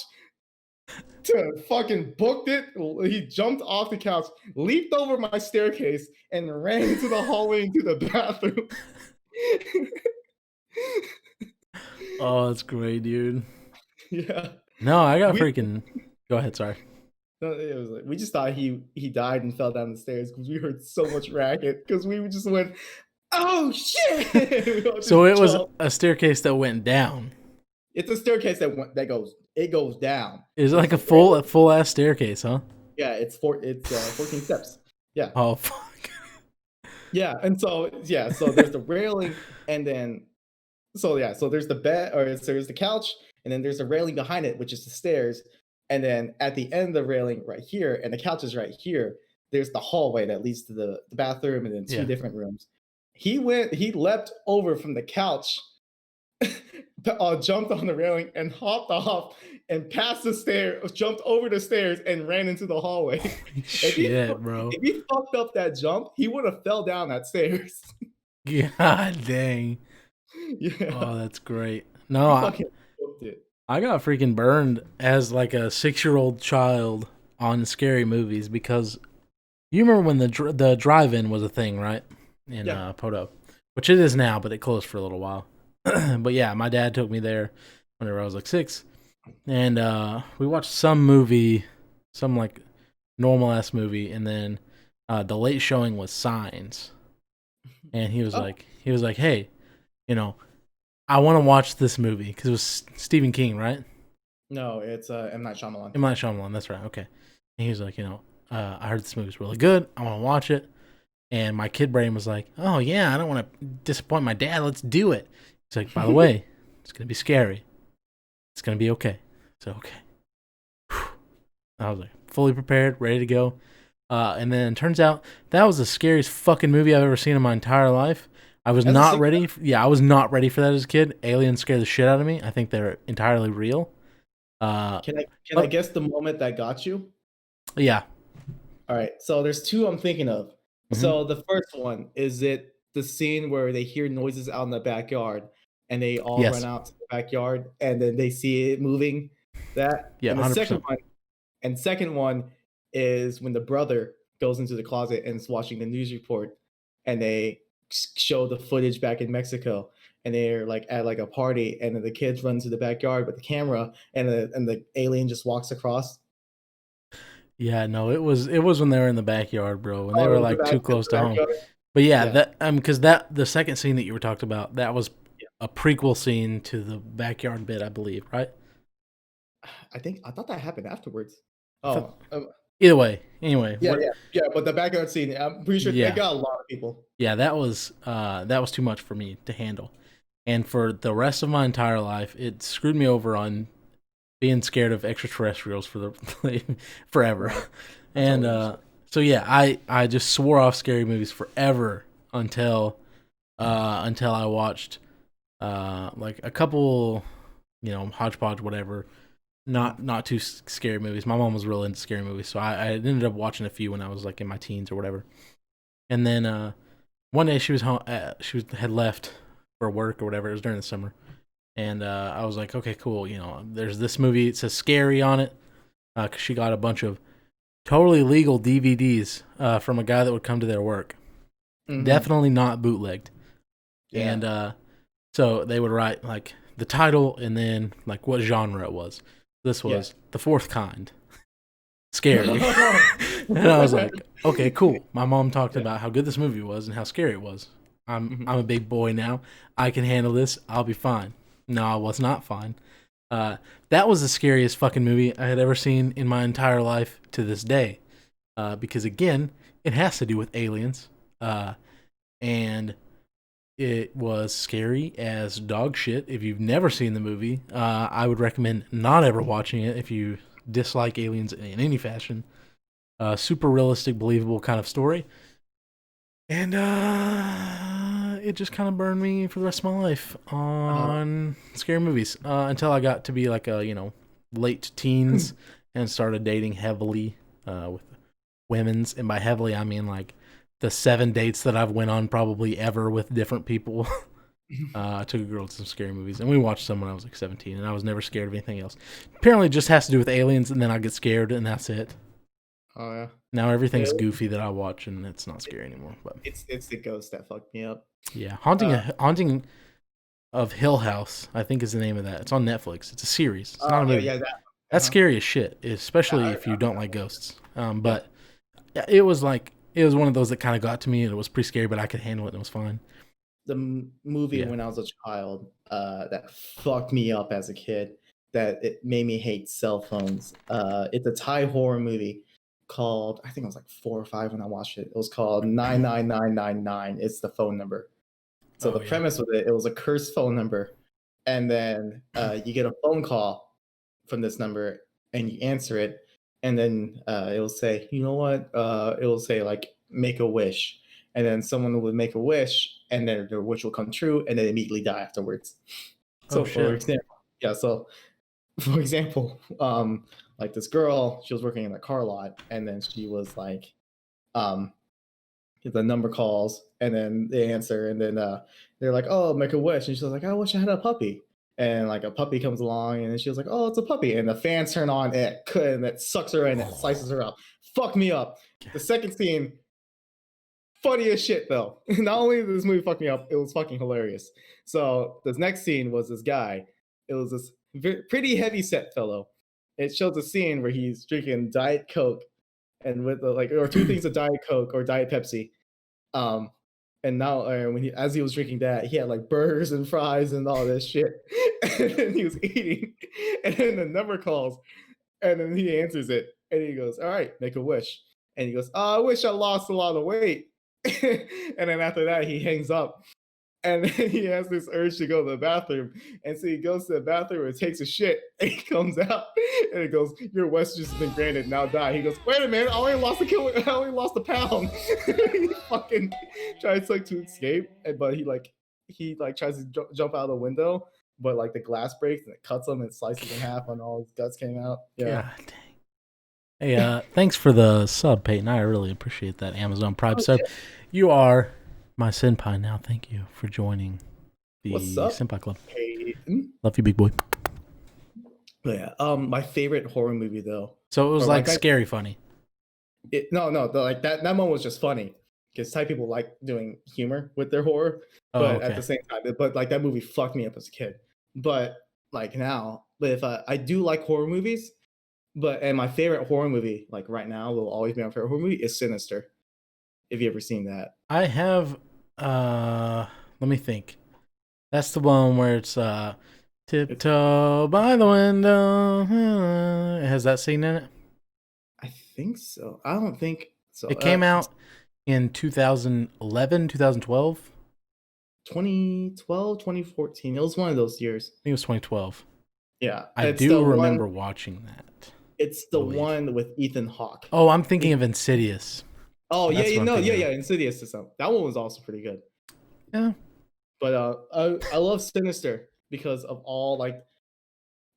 to fucking booked it. He jumped off the couch, leaped over my staircase, and ran into the hallway into the bathroom. Oh, that's great, dude. Yeah. No, I got We freaking. Go ahead. Sorry. it was like we just thought he died and fell down the stairs because we heard so much racket because we just went, oh shit! We all So just it was jumped. a staircase that went down. It's a staircase that goes down. Is it like There's a a railing. full ass staircase, huh? Yeah, it's 14 steps. Yeah. Oh fuck. Yeah, and so there's the railing, and then so there's the bed, or so there's the couch, and then there's a railing behind it, which is the stairs, and then at the end of the railing right here, and the couch is right here. There's the hallway that leads to the bathroom, and then two Yeah. different rooms. He leapt over from the couch, jumped on the railing, and hopped off and passed the stairs, jumped over the stairs, and ran into the hallway. Shit, bro. If he fucked up that jump, he would have fell down that stairs. God dang. Yeah, Oh, that's great. No, he fucking booked it. I got freaking burned as like a 6-year-old child on scary movies because you remember when the drive-in was a thing, right? In Yeah. Poto, which it is now, but it closed for a little while. But yeah, my dad took me there whenever I was like 6, and we watched some movie, some like normal ass movie, and then the late showing was Signs, and he was Oh. like, hey, you know, I want to watch this movie because it was Stephen King, right? No, it's M. Night Shyamalan. M. Night Shyamalan, that's right. Okay, and he was like, I heard this movie's really good. I want to watch it. And my kid brain was like, oh yeah, I don't want to disappoint my dad. Let's do it. He's like, by the way, it's gonna be scary. It's gonna be okay. So okay. Whew. I was like fully prepared, ready to go. And then it turns out that was the scariest fucking movie I've ever seen in my entire life. I was not ready. I was not ready for that as a kid. Aliens scared the shit out of me. I think they're entirely real. Can I guess the moment that got you? Yeah. All right. So there's two I'm thinking of. Mhm. So the first one, is it the scene where they hear noises out in the backyard and they all Yes. run out to the backyard and then they see it moving? That? Yeah, And the 100%. second one is when the brother goes into the closet and is watching the news report and they show the footage back in Mexico and they're like at like a party and then the kids run to the backyard with the camera and the alien just walks across. Yeah, no, it was when they were in the backyard, bro, when they Oh, were in like too close the to home. backyard? But yeah, Yeah. that because that the second scene that you were talking about, that was Yeah. a prequel scene to the backyard bit, I believe, right? I thought that happened afterwards. I thought- Oh, Either way, anyway, yeah. But the backyard scene, I'm pretty sure Yeah. they got a lot of people. yeah, that was too much for me to handle, and for the rest of my entire life, it screwed me over on being scared of extraterrestrials for the forever. Right. And so yeah, I just swore off scary movies forever until I watched like a couple, hodgepodge whatever, not too scary movies. My mom was real into scary movies, so I ended up watching a few when I was like in my teens or whatever. And then one day she was home, had left for work or whatever. It was during the summer. And I was like, okay, cool. There's this movie. It says scary on it because she got a bunch of totally legal DVDs from a guy that would come to their work. Mhm. Definitely not bootlegged. Yeah. And so they would write like the title and then like what genre it was. This Yeah. was The Fourth Kind. Scary. And I was like, okay, cool. My mom talked Yeah. about how good this movie was and how scary it was. Mhm. I'm a big boy now. I can handle this. I'll be fine. No, I was not fine. That was the scariest fucking movie I had ever seen in my entire life to this day. Because again, it has to do with aliens. And it was scary as dog shit. If you've never seen the movie, I would recommend not ever watching it if you dislike aliens in any fashion. Super realistic, believable kind of story. And it just kind of burned me for the rest of my life Uh, on scary movies until I got to be like a, late teens and started dating heavily with women's. And by heavily, I mean like the 7 dates that I've went on probably ever with different people. I took a girl to some scary movies, and we watched some when I was like 17, and I was never scared of anything else. Apparently, it just has to do with aliens, and then I get scared, and that's it. oh yeah. Now Yeah, everything's goofy that I watch, and it's not scary anymore. But it's the ghost that fucked me up. yeah, Uh, haunting of Hill House, I think is the name of that. It's on Netflix. It's a series. It's not a yeah, movie. yeah, that. That's scary as shit, Yeah, especially if you don't like ghosts. yeah. But yeah, it was one of those that kind of got to me, and it was pretty scary, but I could handle it, and it was fine. The movie Yeah. when I was a child that fucked me up as a kid, that it made me hate cell phones. It's a Thai horror movie called, I think I was like 4 or 5 when I watched it. It was called 99999. It's the phone number. So the Oh yeah. premise with it was a cursed phone number, and then you get a phone call from this number, and you answer it, and then it will say, you know what? It will say like make a wish, and then someone would make a wish, and then their wish will come true, and then immediately die afterwards. Oh So for shit. example, yeah. So for example, like this girl, she was working in a car lot, and then she was like, um, the number calls and then they answer and then they're like, oh, make a wish, and she's like, I wish I had a puppy, and like a puppy comes along and then she was like, oh, it's a puppy, and the fans turn on and it sucks her in, it slices her up. Fuck me up. The second scene, funny as shit though. Not only did this movie fuck me up, it was fucking hilarious. So this next scene was this guy, it was this pretty heavy set fellow. It shows a scene where he's drinking Diet Coke and with the, like, or two things of Diet Coke or Diet Pepsi. um, and now when as he was drinking that, he had like burgers and fries and all this shit, and then he was eating, and then the number calls, and then he answers it, and he goes, "All right, make a wish," and he goes, "Oh, I wish I lost a lot of weight," and then after that, he hangs up, and then he has this urge to go to the bathroom, and so he goes to the bathroom and takes a shit, and he comes out, and it goes, "Your wish has been granted. Now die." He goes, "Wait a minute, I only lost a kilo. I only lost a pound." He fucking tries like to escape, but he tries to jump out of the window, but like the glass breaks and it cuts him and slices in half, and all his guts came out. Yeah. God dang. Hey, thanks for the sub, Peyton. I really appreciate that Amazon Prime Oh, sub. yeah. You are my senpai now. Thank you for joining the What's up, senpai club. Hayden? Love you, big boy. Yeah. My favorite horror movie though. So it was Or like like scary funny. no, like that moment was just funny because Thai people like doing humor with their horror, Oh, but at okay. the same time, but like that movie fucked me up as a kid. But like now, but if I do like horror movies, and my favorite horror movie, like right now, will always be my favorite horror movie is Sinister. Have you ever seen that? I have, let me think. That's the one where it's, tiptoe by the window. It has that scene in it. I think so. I don't think so. It came out in 2011, 2012. 2012, 2014. It was one of those years. I think it was 2012. Yeah, I do remember watching that. It's the one with Ethan Hawke. Oh, I'm thinking of Insidious. Oh yeah, That's you what I'm know, thinking yeah, of. Insidious is something. That one was also pretty good. Yeah. But I love Sinister because of all like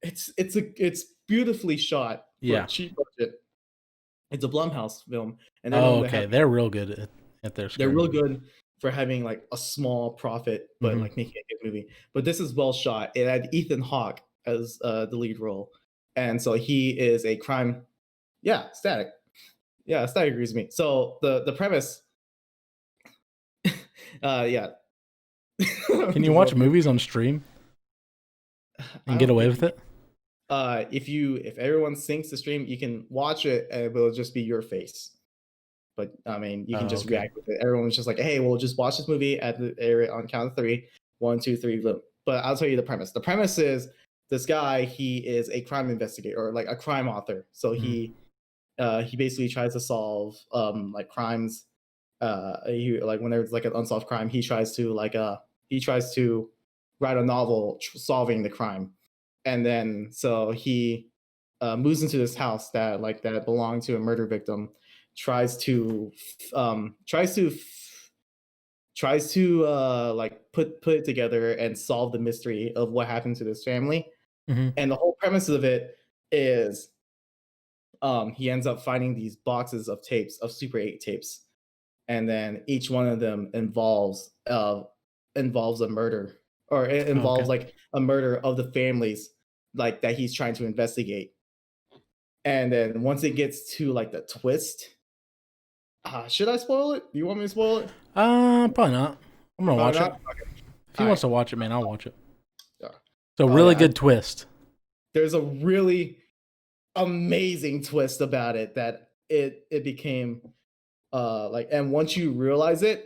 it's beautifully shot for Yeah. a cheap budget. It's a Blumhouse film, and they're Oh, known to okay. have They're real good at their they're scary real movies. good for having like a small profit, but Mhm. like making a good movie. But this is well shot. It had Ethan Hawke as the lead role, and so he is a crime. Yeah, static. Yeah, static agrees with me. So the premise, yeah. Can you watch movies on stream? and get away with it? If everyone syncs the stream, you can watch it and it will just be your face. But I mean, you can just Okay. react with it. Everyone's just like, "Hey, we'll just watch this movie at the area on count of 3. 1, 2, 3, boom." But I'll tell you the premise. The premise is this guy. He is a crime investigator or like a crime author. So he basically tries to solve like crimes. He like when there's like an unsolved crime, he tries to write a novel solving the crime, and then so he moves into this house that belonged to a murder victim, tries to um, tries to tries to like put it together and solve the mystery of what happened to this family. Mm-hmm. And the whole premise of it is he ends up finding these boxes of tapes of Super 8 tapes, and then each one of them involves a murder, or it Okay. involves like a murder of the families like that he's trying to investigate. And then once it gets to like the twist, should I spoil it? Do you want me to spoil it? Probably not. I'm gonna watch it. Not? Okay. If he wants to watch it, man, I'll watch it. Yeah. So Oh, really yeah, good twist. there's a really amazing twist about it that it became like, and once you realize it,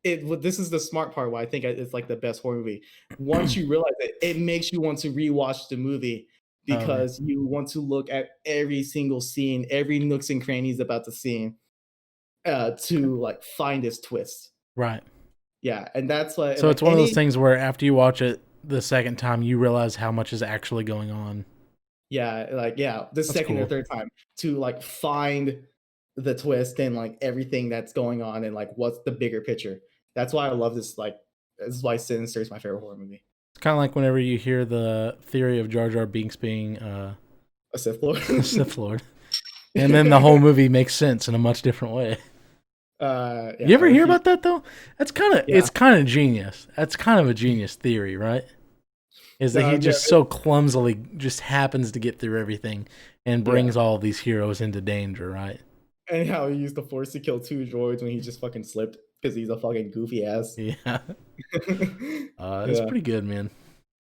this is the smart part why I think it's like the best horror movie. Once you realize it, it makes you want to rewatch the movie Okay. because you want to look at every single scene, every nooks and crannies about the scene, to like find this twist. Right. Yeah, and that's what. So Like it's one of those things where after you watch it the second time, you realize how much is actually going on. Yeah, like the That's second or cool. third time to like find the twist and like everything that's going on and like what's the bigger picture. That's why I love this. Like, this is why Sinister is my favorite horror movie. It's kind of like whenever you hear the theory of Jar Jar Binks being A Sith Lord. a Sith Lord, and then the whole movie makes sense in a much different way. Yeah, You ever hear about that though? That's kind of Yeah. it's kind of genius. That's kind of a genius theory, right? Is that he just so clumsily just happens to get through everything and brings all of these heroes into danger, right? And how he used the Force to kill 2 droids when he just fucking slipped because he's a fucking goofy ass. Yeah. It's pretty good, man.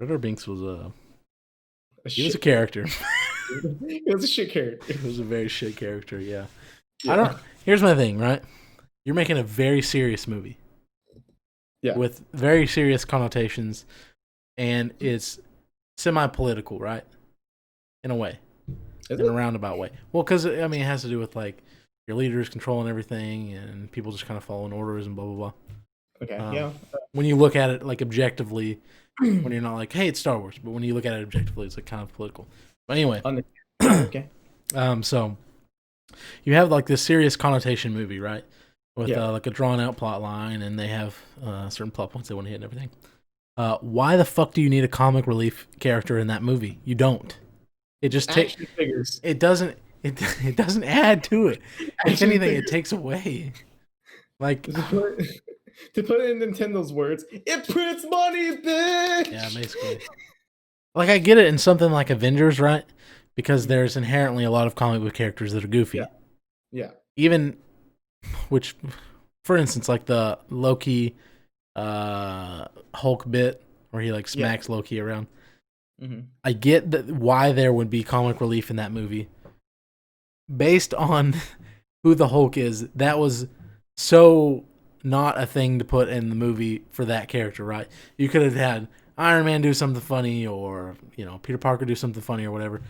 Jar Jar Binks was he was a character. He was a shit character. He was a very shit character, yeah. Here's my thing, right? You're making a very serious movie. Yeah. With very serious connotations, and it's semi-political, right? In a way. In a roundabout way. Well, because, I mean, it has to do with, like, your leaders controlling everything and people just kind of following orders and blah, blah, blah. Okay, yeah. When you look at it, like, objectively, when you're not like, hey, it's Star Wars, but when you look at it objectively, it's, like, kind of political. But anyway. Okay. So, you have, like, this serious connotation movie, right? With, like, a drawn-out plot line, and they have certain plot points they want to hit and everything. Why the fuck do you need a comic relief character in that movie? You don't. It just takes. It doesn't. It doesn't add to it. If anything, it takes away. Like to put it in Nintendo's words, it prints money, bitch. Yeah, basically. Like I get it in something like Avengers, right? Because there's inherently a lot of comic book characters that are goofy. Yeah. Even, which, for instance, like the Loki, Hulk bit where he like smacks Loki around. Mm-hmm. I get that why there would be comic relief in that movie. Based on who the Hulk is, that was so not a thing to put in the movie for that character, right? You could have had Iron Man do something funny, or Peter Parker do something funny, or whatever.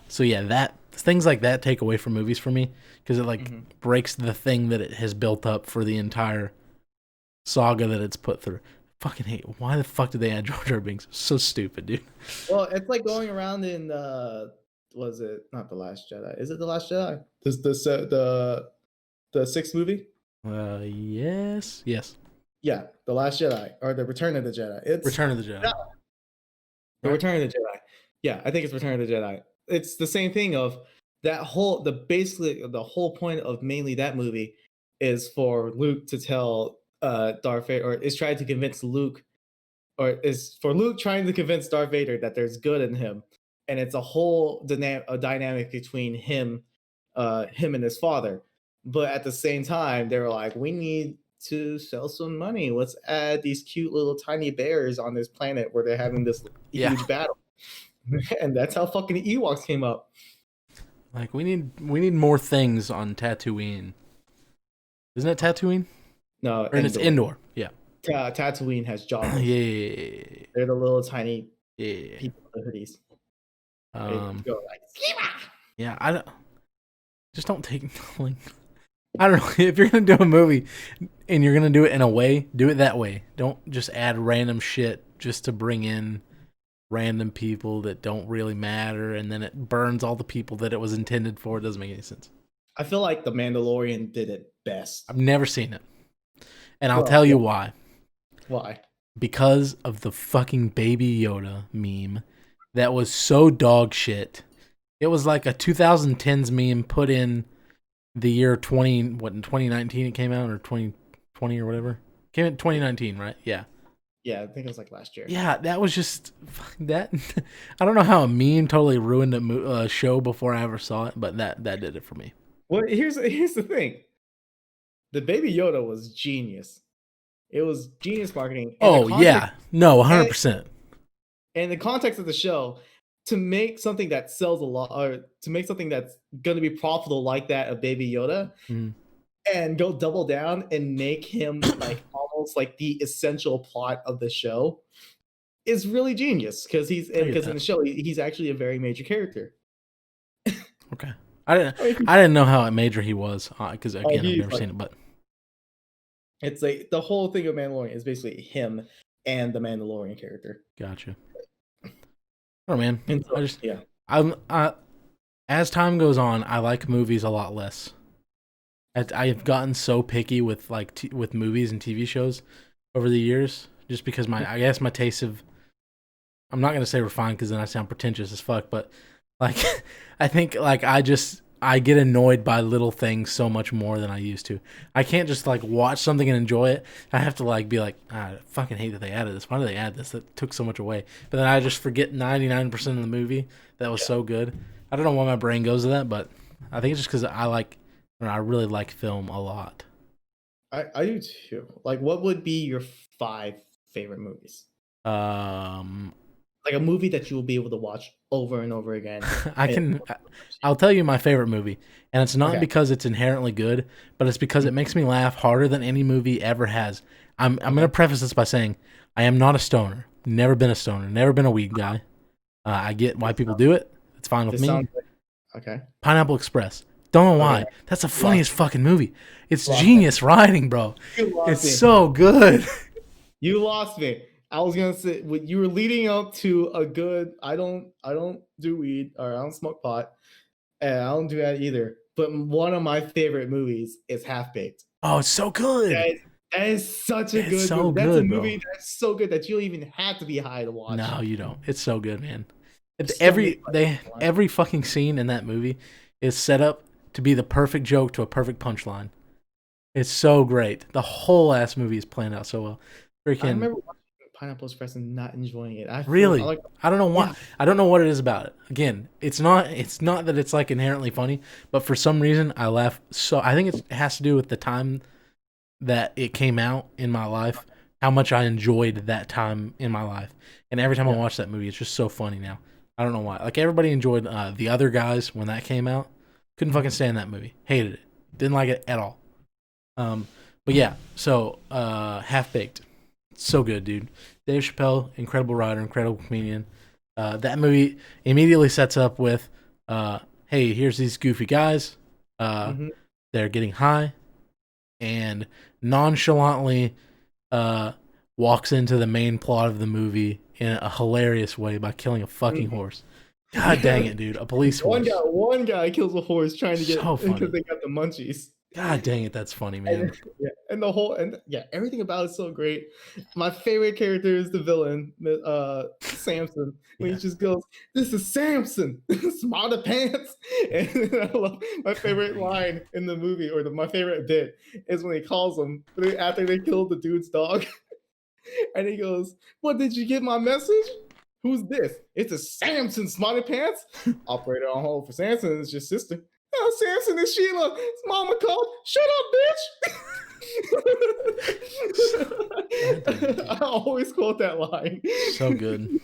So yeah, that things like that take away from movies for me because it like breaks the thing that it has built up for the entire saga that it's put through. Fucking hate. Why the fuck did they add Jar Jar Binks? So stupid, dude. Well, it's like going around in was it not The Last Jedi? Is it The Last Jedi? The sixth movie? Yes. Yeah, The Last Jedi or The Return of the Jedi. It's Return of the Jedi. The Return of the Jedi. Yeah, I think it's Return of the Jedi. It's the same thing of that whole basically the whole point of mainly that movie is for Luke to tell Darth Vader, or is trying to convince Luke, or is for Luke trying to convince Darth Vader that there's good in him, and it's a whole dynamic between him and his father. But at the same time, they were like, we need to sell some money. Let's add these cute little tiny bears on this planet where they're having this huge battle. And that's how fucking Ewoks came up. Like we need more things on Tatooine. Isn't it Tatooine? No, Or it's Indoor. Yeah. Tatooine has Jawas. Yeah. They're the little tiny Yeah. people with the hoodies. They go like, yeah, I don't just don't take like I don't know. If you're gonna do a movie and you're gonna do it in a way, do it that way. Don't just add random shit just to bring in random people that don't really matter, and then it burns all the people that it was intended for. It doesn't make any sense. I feel like The Mandalorian did it best. I've never seen it, and I'll tell you why. Why? Because of the fucking Baby Yoda meme that was so dog shit. It was like a 2010s meme put in the year 2019 it came out, or 2020 or whatever. Came in 2019, right? Yeah. Yeah, I think it was like last year. Yeah, that was just that. I don't know how a meme totally ruined a show before I ever saw it, but that did it for me. Well, here's the thing. The Baby Yoda was genius. It was genius marketing. Oh yeah, no, 100%. And the context of the show, to make something that sells a lot, or to make something that's going to be profitable like that of Baby Yoda, and go double down and make him like almost like the essential plot of the show, is really genius because in the show he's actually a very major character. Okay, I didn't know how major he was because again I've never seen it, but it's like the whole thing of Mandalorian is basically him and the Mandalorian character. Gotcha. Oh man, so, I'm as time goes on, I like movies a lot less. I've gotten so picky with with movies and TV shows over the years, just because I guess my tastes have. I'm not gonna say refined because then I sound pretentious as fuck, but like I think like I get annoyed by little things so much more than I used to. I can't just like watch something and enjoy it. I have to like be like, I fucking hate that they added this. Why did they add this? That took so much away. But then I just forget 99% of the movie that was so good. I don't know why my brain goes to that, but I think it's just because I really like film a lot. I do too. Like, what would be your 5 favorite movies? Like a movie that you will be able to watch over and over again. I'll tell you my favorite movie, and it's not because it's inherently good, but it's because it makes me laugh harder than any movie ever has. I'm going to preface this by saying I am not a stoner. Never been a stoner. Never been a weed guy. I get why people do it. It's fine with me. Okay. Pineapple Express. Don't know why. That's the funniest fucking movie. It's genius writing, bro. It's so good. You lost me. I was gonna say you were leading up to a good. I don't do weed, or I don't smoke pot, and I don't do that either. But one of my favorite movies is Half Baked. Oh, it's so good. That is such a good movie. That's a movie that's so good that you don't even have to be high to watch. No, you don't. It's so good, man. Every fucking scene in that movie is set up to be the perfect joke to a perfect punchline. It's so great. The whole ass movie is planned out so well. I remember watching Pineapple Express and not enjoying it. I don't know why. Yeah. I don't know what it is about it. Again, it's not that it's like inherently funny, but for some reason I laugh. So I think it has to do with the time that it came out in my life, how much I enjoyed that time in my life. And every time I watch that movie, it's just so funny now. I don't know why. Like everybody enjoyed The Other Guys when that came out. Couldn't fucking stand that movie. Hated it. Didn't like it at all. But yeah, so Half Baked. So good, dude. Dave Chappelle, incredible writer, incredible comedian. That movie immediately sets up with, hey, here's these goofy guys. They're getting high, and nonchalantly walks into the main plot of the movie in a hilarious way by killing a fucking horse. God dang it, dude! A police horse. One guy kills a horse trying to get because they got the munchies. God dang it, that's funny, man. And everything about it's so great. My favorite character is the villain, Samson. When he just goes, "This is Samson, smarter pants." And I love my favorite line in the movie, or my favorite bit, is when he calls him after they killed the dude's dog, and he goes, "What, did you get my message? Who's this? It's a Samson, smarter pants. Operator on hold for Samson is your sister." Oh, Samson and Sheila. His mama called. Shut up, bitch. I always quote that line. So good.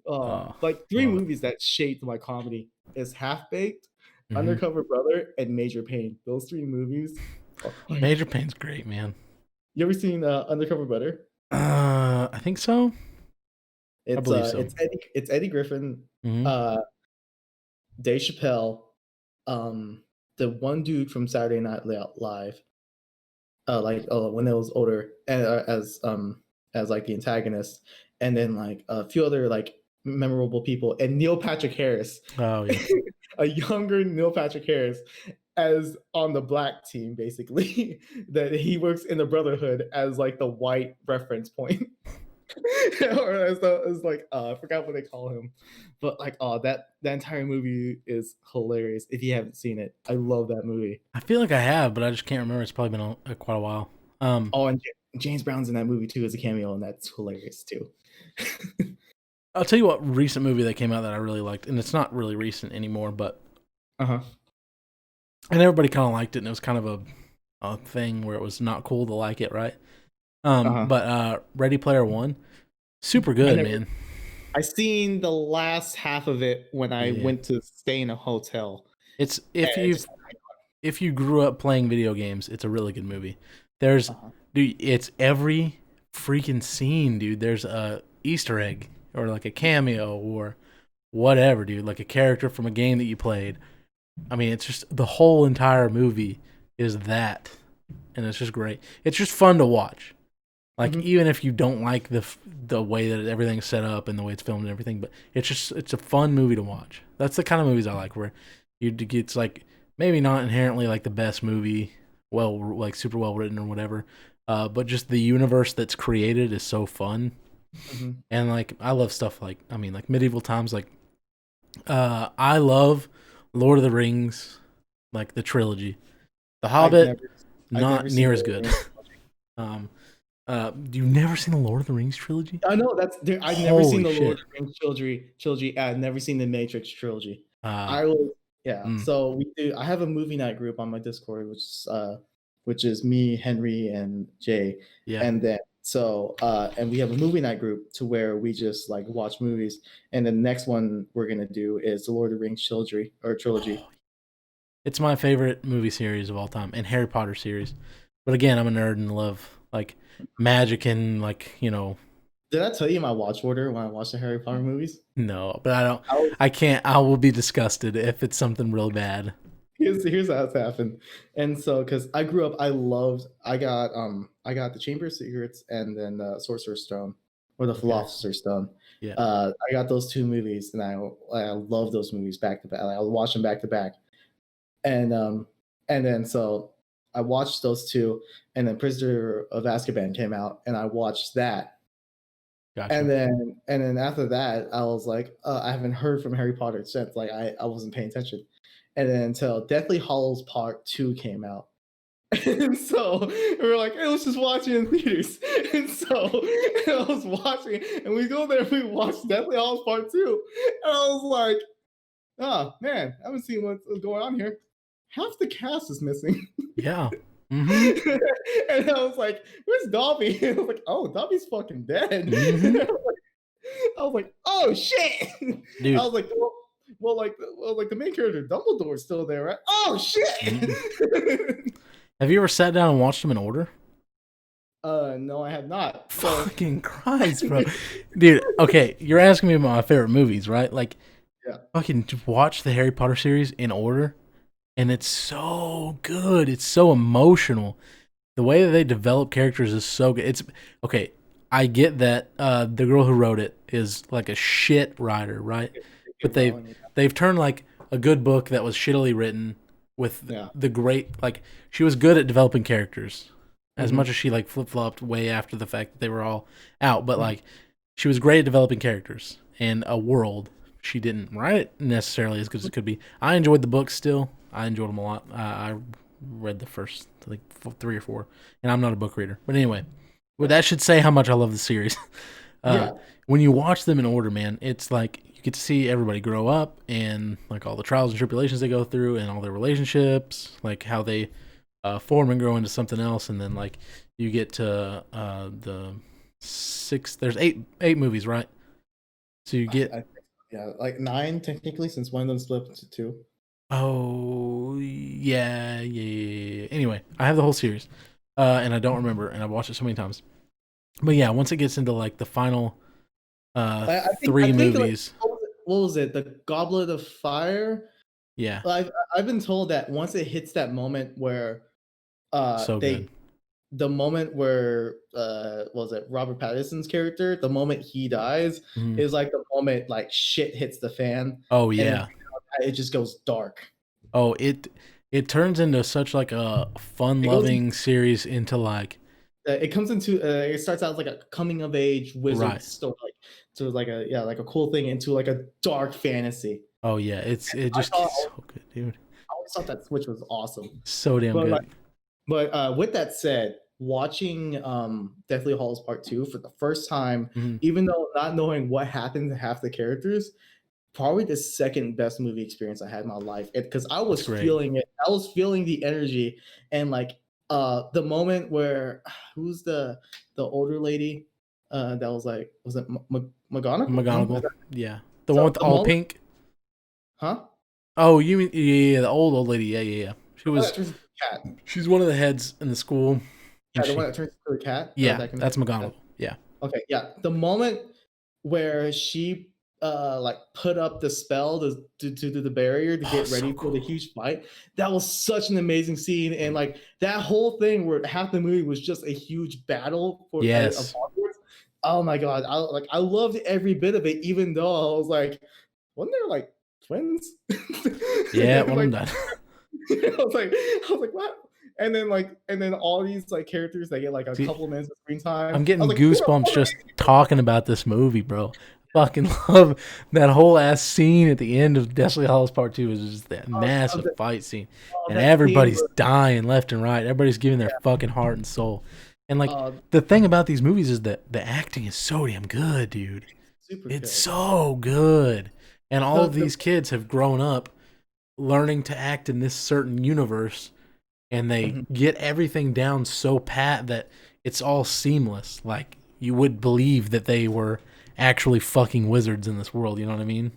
Like three Love it. movies that shaped my comedy is Half Baked, Hmm. Undercover Brother, and Major Pain. Those three movies are like. Major Pain's great, man. You ever seen Undercover Brother? I think so. I believe so. It's Eddie Griffin, Hmm. uh, Dave Chappelle, um, the one dude from Saturday Night Live, like when it was older, as like the antagonist, and then like a few other like memorable people, and Neil Patrick Harris, Oh yeah. a younger Neil Patrick Harris, as on the black team, basically, that he works in the Brotherhood as like the white reference point. Or as like I forgot what they call him, but like that entire movie is hilarious. If you haven't seen it, I love that movie. I feel like I have, but I just can't remember. It's probably been quite a while. Um, Oh, and James Brown's in that movie too as a cameo, and that's hilarious too. I'll tell you what recent movie that came out that I really liked, and it's not really recent anymore, but Uh huh. and everybody kind of liked it, and it was kind of a thing where it was not cool to like it, right? Uh huh. But Ready Player One, super I good, never. man. I seen the last half of it when I Yeah, went to stay in a hotel, it's and it just. if you grew up playing video games, it's a really good movie. There's, Uh-huh. dude, it's every freaking scene, dude. There's a Easter egg or like a cameo or whatever, dude. Like a character from a game that you played. I mean, it's just the whole entire movie is that, and it's just great. It's just fun to watch. Like Hmm. even if you don't like the way that everything's set up and the way it's filmed and everything, but it's a fun movie to watch. That's the kind of movies I like where it's like maybe not inherently like the best movie, well like super well written or whatever, but just the universe that's created is so fun. Hmm. And like I love stuff like I mean like medieval times like I love Lord of the Rings, like the trilogy. The I've Hobbit, never, I've not never seen near the as Lord of good. the Rings. um, you've never seen the Lord of the Rings trilogy? I know that's there. I've never seen Holy the Lord shit! of the Rings trilogy. I've never seen the Matrix trilogy. Uh, I was yeah. mm, So we do. I have a movie night group on my Discord, which is me, Henry, and Jay, yeah. and then and we have a movie night group to where we just like watch movies. And the next one we're gonna do is the Lord of the Rings trilogy. It's my favorite movie series of all time, and Harry Potter series. But again, I'm a nerd and love like magic and like Did I tell you my watch order when I watched the Harry Potter movies? no, but I don't. I was I can't. I will be disgusted if it's something real bad. here's how it's happened. And so because I grew up, I got the Chamber of Secrets and then the Sorcerer's Stone or the Okay. Philosopher's Stone. Yeah. I got those two movies and I love those movies back to back. Like, I would watch them back to back. And then so I watched those two, and then Prisoner of Azkaban came out, and I watched that. Gotcha. And then after that, I was like, I haven't heard from Harry Potter since. Like I wasn't paying attention. And then until Deathly Hallows Part 2 came out. And so we were like, hey, let's just watch it in theaters. And so I was watching, and we go there and we watch Deathly Hallows Part 2. And I was like, oh man, I haven't seen what's going on here. Half the cast is missing. Yeah. Mm-hmm. And I was like, where's Dobby? And I was like, oh, Dobby's fucking dead. Mm-hmm. I was like, oh shit. I Dude. was like, like the main character Dumbledore's still there, right? Oh Mm-mm. shit. Have you ever sat down and watched them in order? No, I have not. So Fucking Christ, bro. Dude, okay, you're asking me about my favorite movies, right? Like, yeah. fucking watch the Harry Potter series in order, and it's so good. It's so emotional. The way that they develop characters is so good. It's okay. I get that the girl who wrote it is like a shit writer, right? But they've turned like a good book that was shittily written with Yeah. the great like she was good at developing characters. As Mhm. much as she like flip flopped way after the fact that they were all out, but like she was great at developing characters and a world. She didn't write it necessarily as good as it could be. I enjoyed the books still. I enjoyed them a lot. I read the first like 3 or 4, and I'm not a book reader. But anyway, well, that should say how much I love the series. Uh, Yeah. when you watch them in order, man, it's like you get to see everybody grow up and like all the trials and tribulations they go through and all their relationships, like how they form and grow into something else, and then like you get to the 6. There's eight movies, right? So you get I think, yeah, like 9 technically, since one of them split up into two. oh yeah. Anyway, I have the whole series, and I don't remember, and I've watched it so many times. But yeah, once it gets into like the final I three think like movies, what was it? The Goblet of Fire. yeah, I've been told that once it hits that moment where so good. they the moment where what was it, Robert Pattinson's character, the moment he dies Mhm. is like the moment like shit hits the fan, Oh and then yeah. it just goes dark. Oh, it turns into such like a It goes fun-loving series into like it comes into it starts out like a coming of age wizard right. story, to like a yeah, like a cool thing, into like a dark fantasy. Oh yeah, it I just thought gets so good, dude. I always thought that switch was awesome. So damn But good. with that said, watching Deathly Hallows Part 2 for the first time, Mhm. even though not knowing what happened to half the characters, probably the second best movie experience I had in my life. Because I It's was great. feeling it. I was feeling the energy, and like the moment where who's the older lady that was like, was it McGonagall? No, McGonagall, yeah, the one so with the all moment, pink. huh? Oh, you mean yeah, the old lady. Yeah. She The one that was turns into a cat. she's one of the heads in the school, and Yeah, the one she that turns into a cat. yeah, That can that's turn into a cat. McGonagall. Yeah, Okay, yeah. The moment where she like put up the spell to do the barrier to oh get so ready for the cool. huge fight, that was such an amazing scene. And like that whole thing where half the movie was just a huge battle for of Yes, Hogwarts. Oh my god, I loved every bit of it, even though I was like, wasn't there like twins? yeah, one of them Like died. I was like, what? And then all these like characters that get like a See, couple minutes of screen time. I'm I was getting like, who the goosebumps fuck are just talking about this movie, bro. Fucking love that whole ass scene at the end of Deathly Hallows Part 2 is just that massive that, fight scene. And that scene everybody's where dying left and right. Everybody's giving their fucking heart and soul. And like uh, the thing about these movies is that the acting is so damn good, dude. super It's good. so good. And all of The these kids have grown up learning to act in this certain universe and they mhm. get everything down so pat that it's all seamless. Like you would believe that they were actually fucking wizards in this world. You know what I mean?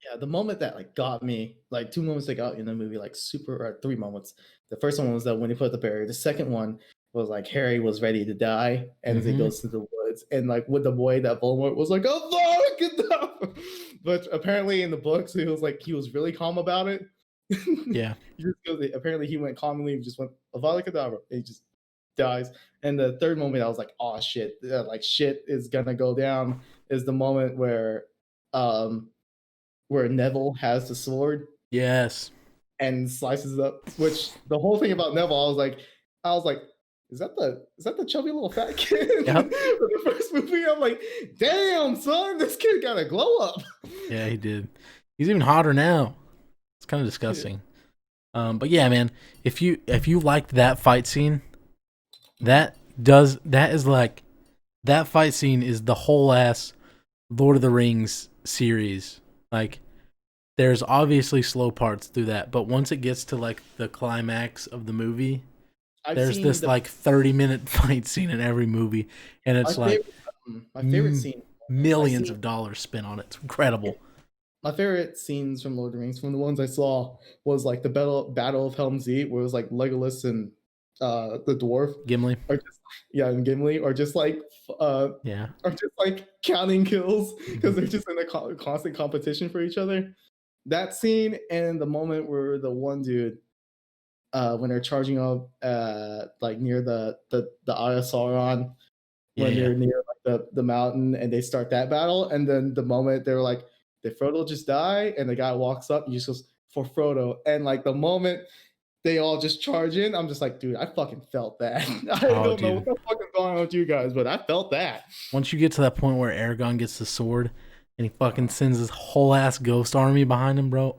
Yeah, the moment that like got me, like two moments that got me in the movie, like super, or three moments. The first one was that when he put the barrier. The second one was like Harry was ready to die, and he Mm-hmm. goes to the woods, and like with the boy, that Voldemort was like, "Oh, fuck!" But apparently in the books, he was really calm about it. Yeah. Apparently he went calmly, and just went Avada Kedavra, and he just dies. And the third moment, I was like, "Oh shit!" Like shit is gonna go down. Is the moment um where Neville has the sword Yes. and slices it up. Which the whole thing about Neville, I was like, is that the chubby little fat kid Yep. from the first movie? I'm like, damn son, this kid got a glow up. Yeah, he did. He's even hotter now. It's kind of disgusting. But yeah, man, if you liked that fight scene, that is like that fight scene is the whole ass Lord of the Rings series. Like there's obviously slow parts through that, but once it gets to like the climax of the movie, I've there's seen this the like 30-minute fight scene in every movie, and my it's like favorite my favorite scene. I millions seen of dollars spent on it. It's incredible. My favorite scenes from Lord of the Rings, from the ones I saw, was like the Battle of Helm's Deep, where it was like Legolas and the dwarf, Gimli. or just yeah, and Gimli, or just like Yeah. or just like counting kills because Mhm. they're just in a constant competition for each other. That scene, and the moment where the one dude, when they're charging up, like near the Eye of Sauron, Yeah, when yeah. they're near like the mountain, and they start that battle, and then the moment they're like, did Frodo just die? And the guy walks up and he just goes, for Frodo. And like the moment they all just charge in, I'm just like, dude, I fucking felt that. I Oh, don't know what dude. the fuck is going on with you guys, but I felt that. Once you get to that point where Aragon gets the sword and he fucking sends his whole ass ghost army behind him, bro.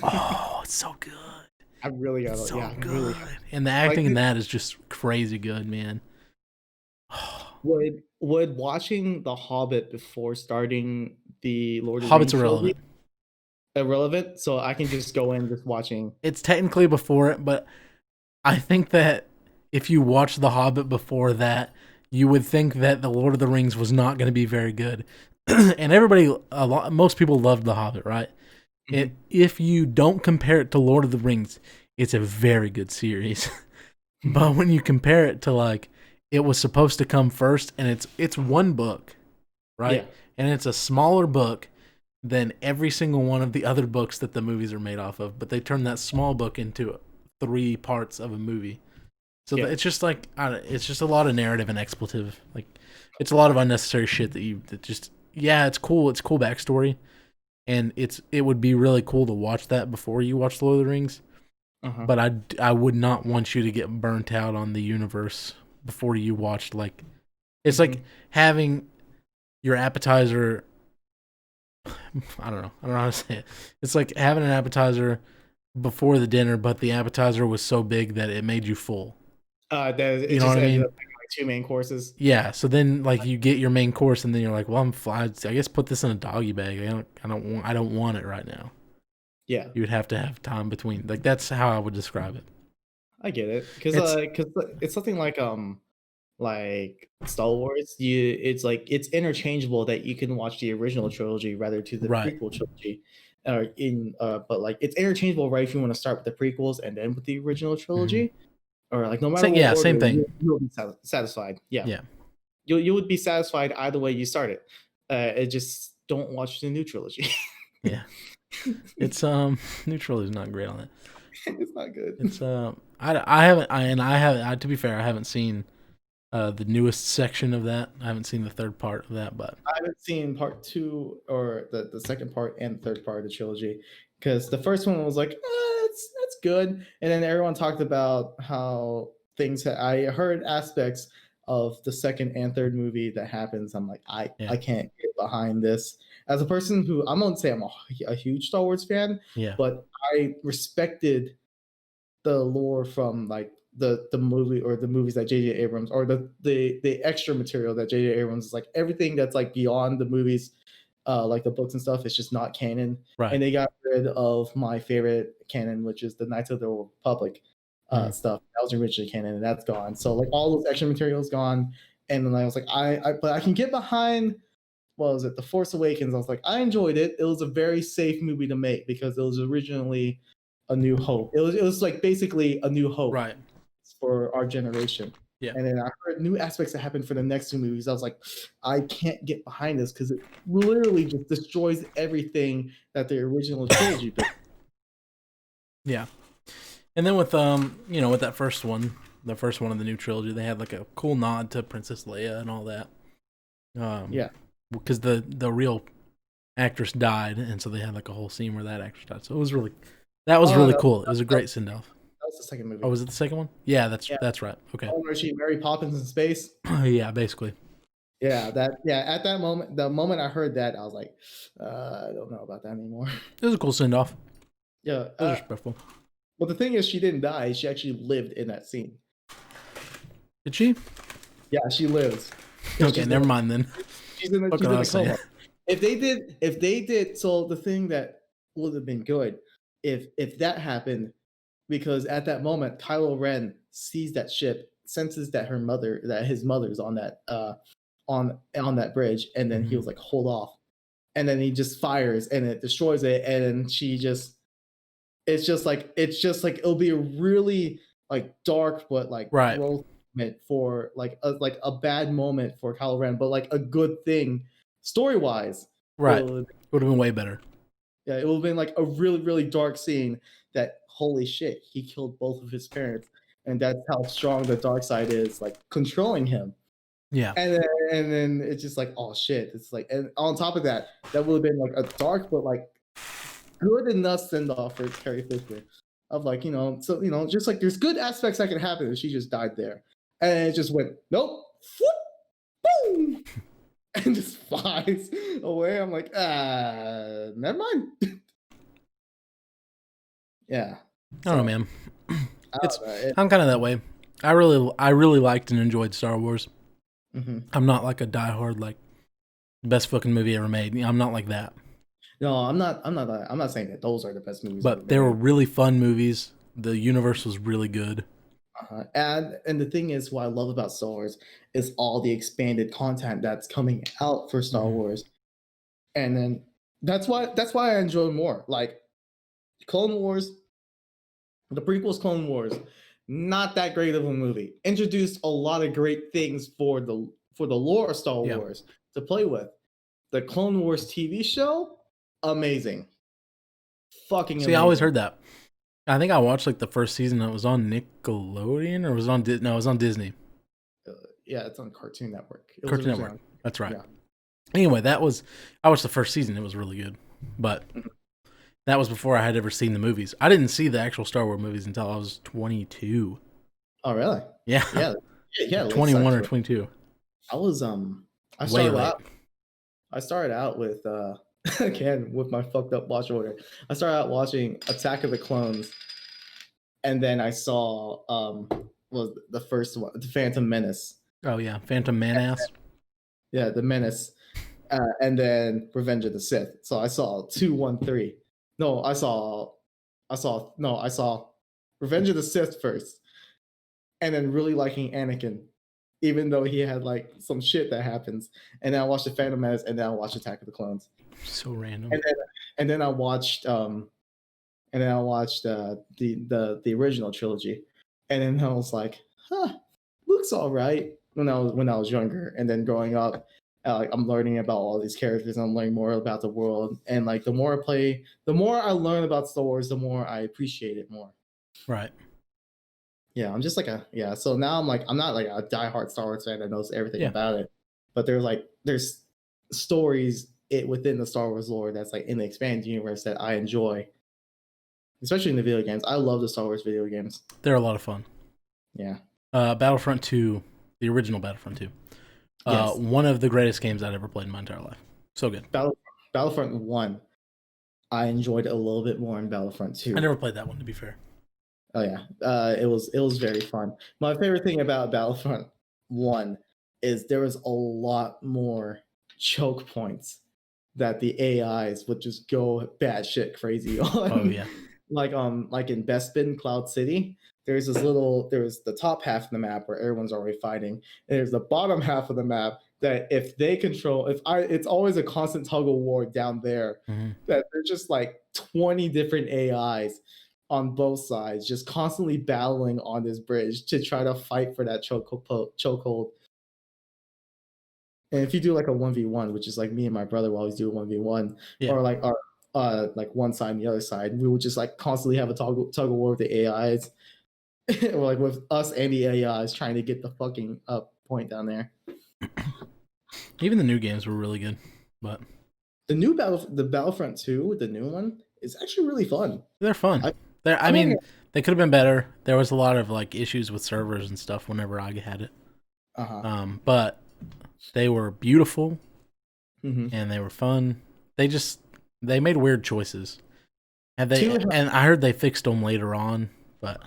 Oh, it's so good. I really It's gotta, so yeah, I really good. And the like acting in that is just crazy good, man. would watching The Hobbit before starting the Lord of the Hobbit's Rings trilogy irrelevant. irrelevant? So I can just go in just watching. It's technically before it, but I think that if you watch The Hobbit before that, you would think that The Lord of the Rings was not going to be very good. and most people loved The Hobbit, right? Mhm. If you don't compare it to Lord of the Rings, it's a very good series. But when you compare it to like it was supposed to come first, and it's one book, right? Yeah. And it's a smaller book than every single one of the other books that the movies are made off of. But they turned that small book into 3 parts of a movie. So Yeah. it's just like it's just a lot of narrative and expletive. Like it's a lot of unnecessary shit that just yeah, it's cool. It's cool backstory, and it would be really cool to watch that before you watch Lord of the Rings. Uh-huh. But I would not want you to get burnt out on the universe before you watched like it's like Mhm. having your appetizer. I don't know. I don't know how to say it. It's like having an appetizer before the dinner, but the appetizer was so big that it made you full. That You it know just what I ended mean? up being like 2 main courses. Yeah. So then, like, you get your main course, and then you're like, "Well, I'm fine. I guess put this in a doggy bag. I don't want it right now." Yeah, You would have to have time between. Like, that's how I would describe it. I get it. Cause It's cause it's something like Star Wars, it's like it's interchangeable that you can watch the original trilogy rather to the right. prequel trilogy. But like it's interchangeable, right? If you want to start with the prequels and then with the original Mm-hmm. trilogy, or like no So, matter what yeah, same order, thing. you'll be satisfied. Yeah, Yeah, you would be satisfied either way you start it. It just don't watch the new trilogy. yeah. It's neutral is not great on it. It's not good. It's I haven't I haven't to be fair I haven't seen the newest section of that. I haven't seen the third part of that, but I haven't seen part two or the second part and third part of the trilogy because the first one was like, that's good, and then everyone talked about how I heard aspects of the second and third movie that happens. I'm like, yeah, I can't get behind this. As a person who I'm gonna say I'm a huge Star Wars fan, yeah, but I respected the lore from like the movie or the movies that JJ Abrams or the extra material that JJ Abrams is like everything that's like beyond the movies, like the books and stuff, is just not canon. right. And they got rid of my favorite canon, which is the Knights of the Republic Mm, stuff. That was originally canon, and that's gone. So like all those extra materials gone. And then I was like, but I can get behind what was it, The Force Awakens. I was like, I enjoyed it. It was a very safe movie to make because it was originally A New Hope. It was like basically A New Hope right. for our generation. Yeah, And then I heard new aspects that happened for the next two movies. I was like, I can't get behind this because it literally just destroys everything that the original trilogy built. yeah. And then with with that first one, the first one of the new trilogy, they had like a cool nod to Princess Leia and all that. Yeah. Because the real actress died, and so they had like a whole scene where that actress died. So that was Oh, really that, cool. It was a great send off. that was the second Oh, movie. was it the second one? Yeah, Yeah. that's right. Okay. Oh, where she Mary Poppins in space. Yeah, basically. Yeah, at that moment, the moment I heard that, I was like, I don't know about that anymore. It was a cool send off. Yeah. It was respectful. But the thing is, she didn't die. She actually lived in that scene. Did she? Yeah, she lives because Okay, never mind then. What she's can in I a say? coma. If they did, so the thing that would have been good if that happened, because at that moment Kylo Ren sees that ship, senses that his mother's on that on that bridge, and then he Mhm. was like, hold off, and then he just fires and it destroys it, and then she just it's just like it'll be a really like dark but like Right, growth moment for like a bad moment for Kylo Ren, but like a good thing story wise. right. It'll Would have been way better. Yeah, it would have been like a really really dark scene that holy shit he killed both of his parents, and that's how strong the dark side is like controlling him. Yeah, And then it's just like oh shit, it's like, and on top of that that would have been like a dark but like good enough send off for Carrie Fisher. Of like, so just like there's good aspects that can happen, and she just died there. And it just went, nope, whoop, boom, and just flies away. I'm like, never mind. Yeah. I don't know, So man. I It's don't know. It, I'm kind of that way. I really liked and enjoyed Star Wars. mhm. I'm not like a diehard like best fucking movie ever made. I'm not like that. No, I'm not saying that those are the best movies ever But they were made. really fun movies. The universe was really good. And the thing is, what I love about Star Wars is all the expanded content that's coming out for Star Mhm. Wars. And then that's why I enjoy more. Like Clone Wars, the prequels Clone Wars, not that great of a movie. Introduced a lot of great things for the lore of Star Yeah. Wars to play with. The Clone Wars TV show, amazing. Fucking See, amazing. I always heard that. I think I watched like the first season that was on Nickelodeon, or was it on no, it was on Disney. Yeah, it's on Cartoon Network. It was Cartoon originally Network. on- That's right. Yeah. Anyway, I watched the first season. It was really good, but that was before I had ever seen the movies. I didn't see the actual Star Wars movies until I was 22. Oh, really? Yeah, Yeah. late 21 or cycle. 22. I was I Way started late. out. I started out with again with my fucked up watch order. I started out watching Attack of the Clones, and then I saw was the first one, The Phantom Menace. Oh yeah, Phantom Menace. Yeah, The Menace, and then Revenge of the Sith. So I saw 2, 1, 3. No, I saw Revenge of the Sith first, and then really liking Anakin, even though he had like some shit that happens. And then I watched The Phantom Menace, and then I watched Attack of the Clones. So random. And then I watched the original trilogy, and then I was like, huh, looks all right when I was younger, and then growing up. Like I'm learning about all these characters, and I'm learning more about the world. And like the more I play, the more I learn about Star Wars, the more I appreciate it more. Right. Yeah, I'm just like so now I'm not like a diehard Star Wars fan that knows everything Yeah. about it, but there's stories within the Star Wars lore that's like in the expanded universe that I enjoy, especially in the video games. I love the Star Wars video games. They're a lot of fun. Yeah. Battlefront 2, the original Battlefront 2. Yes. One of the greatest games I'd ever played in my entire life. So good. Battlefront 1, I enjoyed a little bit more in Battlefront 2. I never played that one, to be fair. Oh yeah, it was very fun. My favorite thing about Battlefront 1 is there was a lot more choke points that the AIs would just go batshit crazy on. Oh yeah. like in Bespin Cloud City, there's the top half of the map where everyone's already fighting, and there's the bottom half of the map that if they control, it's always a constant tug of war down there. Mm-hmm. That there's just like 20 different AIs on both sides, just constantly battling on this bridge to try to fight for that chokehold. And if you do like a 1v1, which is like me and my brother will always do a 1v1, Yeah. or like our like one side and the other side, we would just like constantly have a tug of war with the AIs, or like with us and the AIs trying to get the fucking up point down there. Even the new games were really good, but the Battlefront 2, the new one, is actually really fun. They're fun. I mean, they could have been better. There was a lot of like issues with servers and stuff whenever I had it. But they were beautiful, and they were fun. They made weird choices, and I heard they fixed them later on, but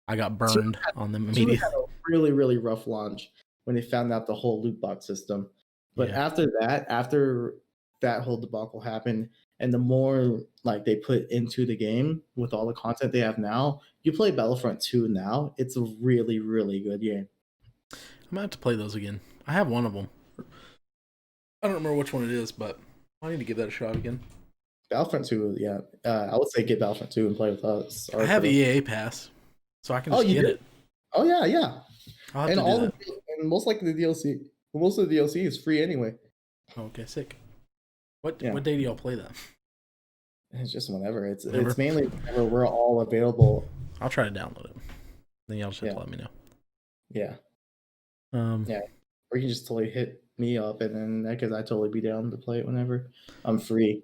I got burned on them immediately. Had a really, really rough launch when they found out the whole loot box system. But after that whole debacle happened, and the more like they put into the game with all the content they have now, you play Battlefront 2 now, it's a really, really good game. I'm gonna have to play those again. I have one of them. I don't remember which one it is, but I need to give that a shot again. Battlefront 2, yeah. I would say get Battlefront 2 and play with us. I have EA Pass, so I can just get it. Oh yeah. I'll have to do that. And most likely the DLC. Most of the DLC is free anyway. Okay, sick. What day do y'all play that? It's just whenever. It's mainly whenever we're all available. I'll try to download it. Then y'all just have to let me know. Yeah. Yeah. Or you can just totally hit me up, and then because I totally be down to play it whenever I'm free.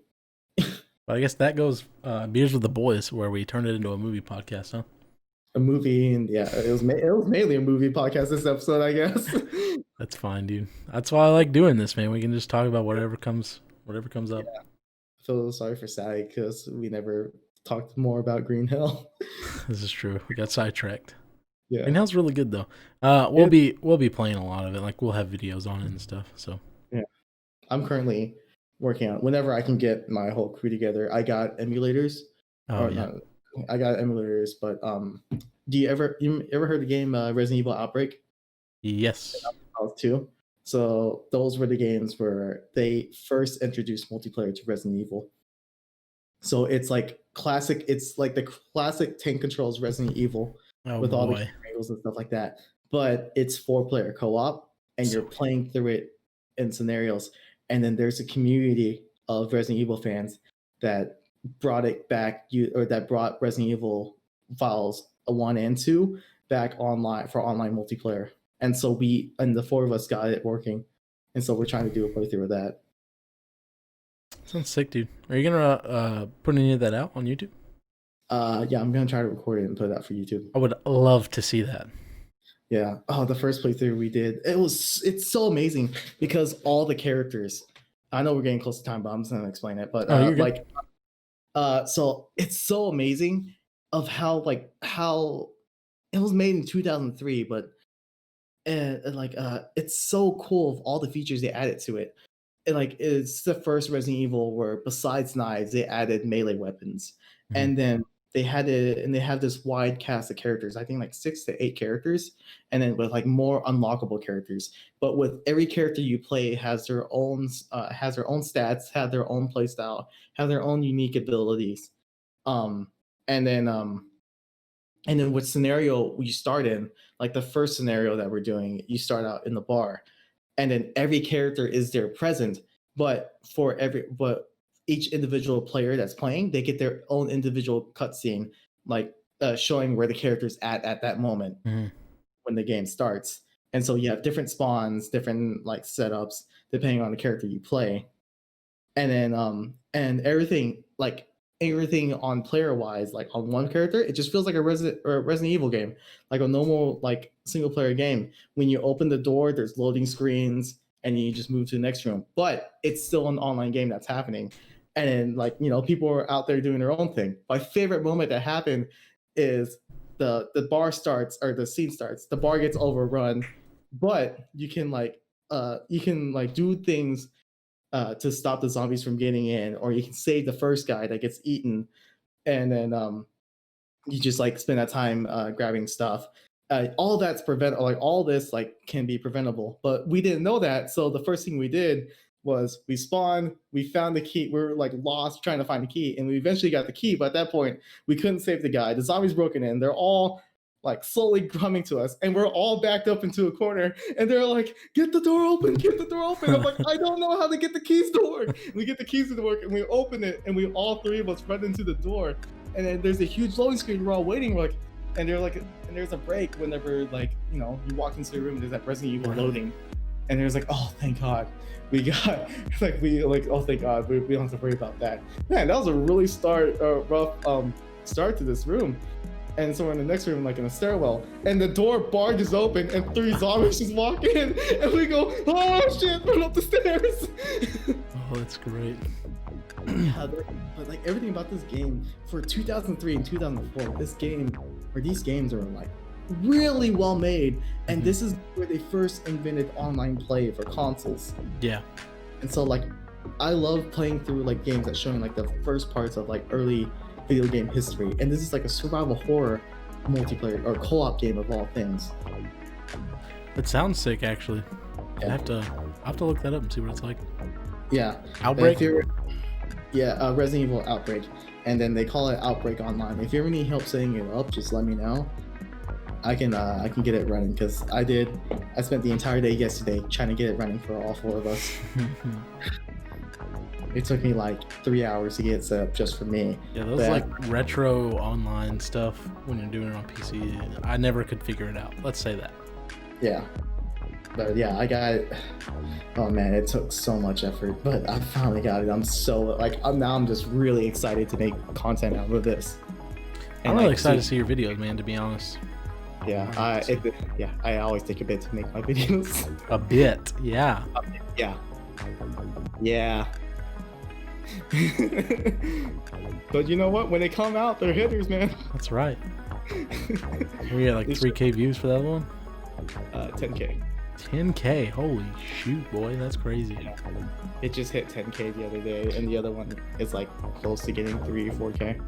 But I guess that goes Beers with the Boys, where we turned it into a movie podcast, huh? A movie, and it was mainly a movie podcast this episode, I guess. That's fine, dude. That's why I like doing this, man. We can just talk about whatever comes up. Yeah. I feel sorry for Sally because we never talked more about Green Hill. This is true. We got sidetracked. Yeah, Green Hill's really good though. We'll be playing a lot of it. Like we'll have videos on it and stuff. So yeah, I'm currently working on. Whenever I can get my whole crew together, I got emulators. Oh yeah. I got emulators, but you ever heard the game Resident Evil Outbreak? Yes. 2. So those were the games where they first introduced multiplayer to Resident Evil. So it's like classic. It's like the classic tank controls Resident Evil Oh with all the boy. angles and stuff like that. But it's 4-player co-op, and you're playing through it in scenarios. And then there's a community of Resident Evil fans that brought it back, that brought Resident Evil files 1 and 2 back online for online multiplayer. And so the 4 of us got it working. And so we're trying to do a playthrough of that. Sounds sick, dude. Are you gonna put any of that out on YouTube? Yeah, I'm gonna try to record it and put it out for YouTube. I would love to see that. Yeah. Oh, the first playthrough we did, it's so amazing because all the characters. I know we're getting close to time, but I'm just gonna explain it. But so it's so amazing of how it was made in 2003, but it's so cool of all the features they added to it. It's the first Resident Evil where besides knives they added melee weapons, and then they have this wide cast of characters. I think like 6 to 8 characters, and then with like more unlockable characters. But with every character you play has their own stats, have their own playstyle, have their own unique abilities. And then what scenario you start in, like the first scenario that we're doing, you start out in the bar, and then every character is there present, but each individual player that's playing, they get their own individual cutscene, like showing where the character's at that moment when the game starts. And so you have different spawns, different like setups depending on the character you play, and then and everything on player wise, like on one character, it just feels like a Resident Evil game, like a normal like single player game. When you open the door, there's loading screens, and you just move to the next room. But it's still an online game that's happening, and then people are out there doing their own thing. My favorite moment that happened is the bar starts, or the scene starts. The bar gets overrun, but you can do things to stop the zombies from getting in, or you can save the first guy that gets eaten, and then you just spend that time grabbing stuff. All that's all this can be preventable, but we didn't know that. So the first thing we did was we spawned, we found the key. We were lost trying to find the key, and we eventually got the key. But at that point, we couldn't save the guy. The zombies broken in. They're all slowly coming to us, and we're all backed up into a corner, and they're like, get the door open, get the door open. I'm like, I don't know how to get the keys to work. We get the keys to work, and we open it, and we all 3 of us run into the door, and then there's a huge loading screen. We're all waiting, and there's a break whenever you walk into the room, there's that Resident Evil loading, and there's oh, thank God we got oh, thank God we don't have to worry about that. Man, that was a really rough start to this room. And so we're in the next room, in a stairwell, and the door barges open, and 3 zombies just walk in, and we go, oh shit, run up the stairs. Oh, that's great. Yeah, but everything about this game for 2003 and 2004, these games are really well made, and this is where they first invented online play for consoles. Yeah. And so I love playing through games that showing the first parts of early video game history, and this is a survival horror multiplayer or co-op game of all things. It sounds sick, actually. Yeah. I have to look that up and see what it's like. Yeah. Outbreak. Resident Evil Outbreak, and then they call it Outbreak Online. If you ever need help setting it up, just let me know. I can get it running, because I spent the entire day yesterday trying to get it running for all 4 of us. It took me 3 hours to get it set up just for me. Yeah, those retro online stuff when you're doing it on PC, I never could figure it out. Let's say that. Yeah. But yeah, I got it. Oh man, it took so much effort, but I finally got it. I'm so I'm just really excited to make content out of this. I'm really excited to see your videos, man, to be honest. Yeah, I always take a bit to make my videos. A bit, yeah. Yeah. But you know what? When they come out, they're hitters, man. That's right. We had 3K views for that one. 10K. 10K. Holy shoot, boy, that's crazy. Yeah. It just hit 10K the other day, and the other one is close to getting 3 or 4K.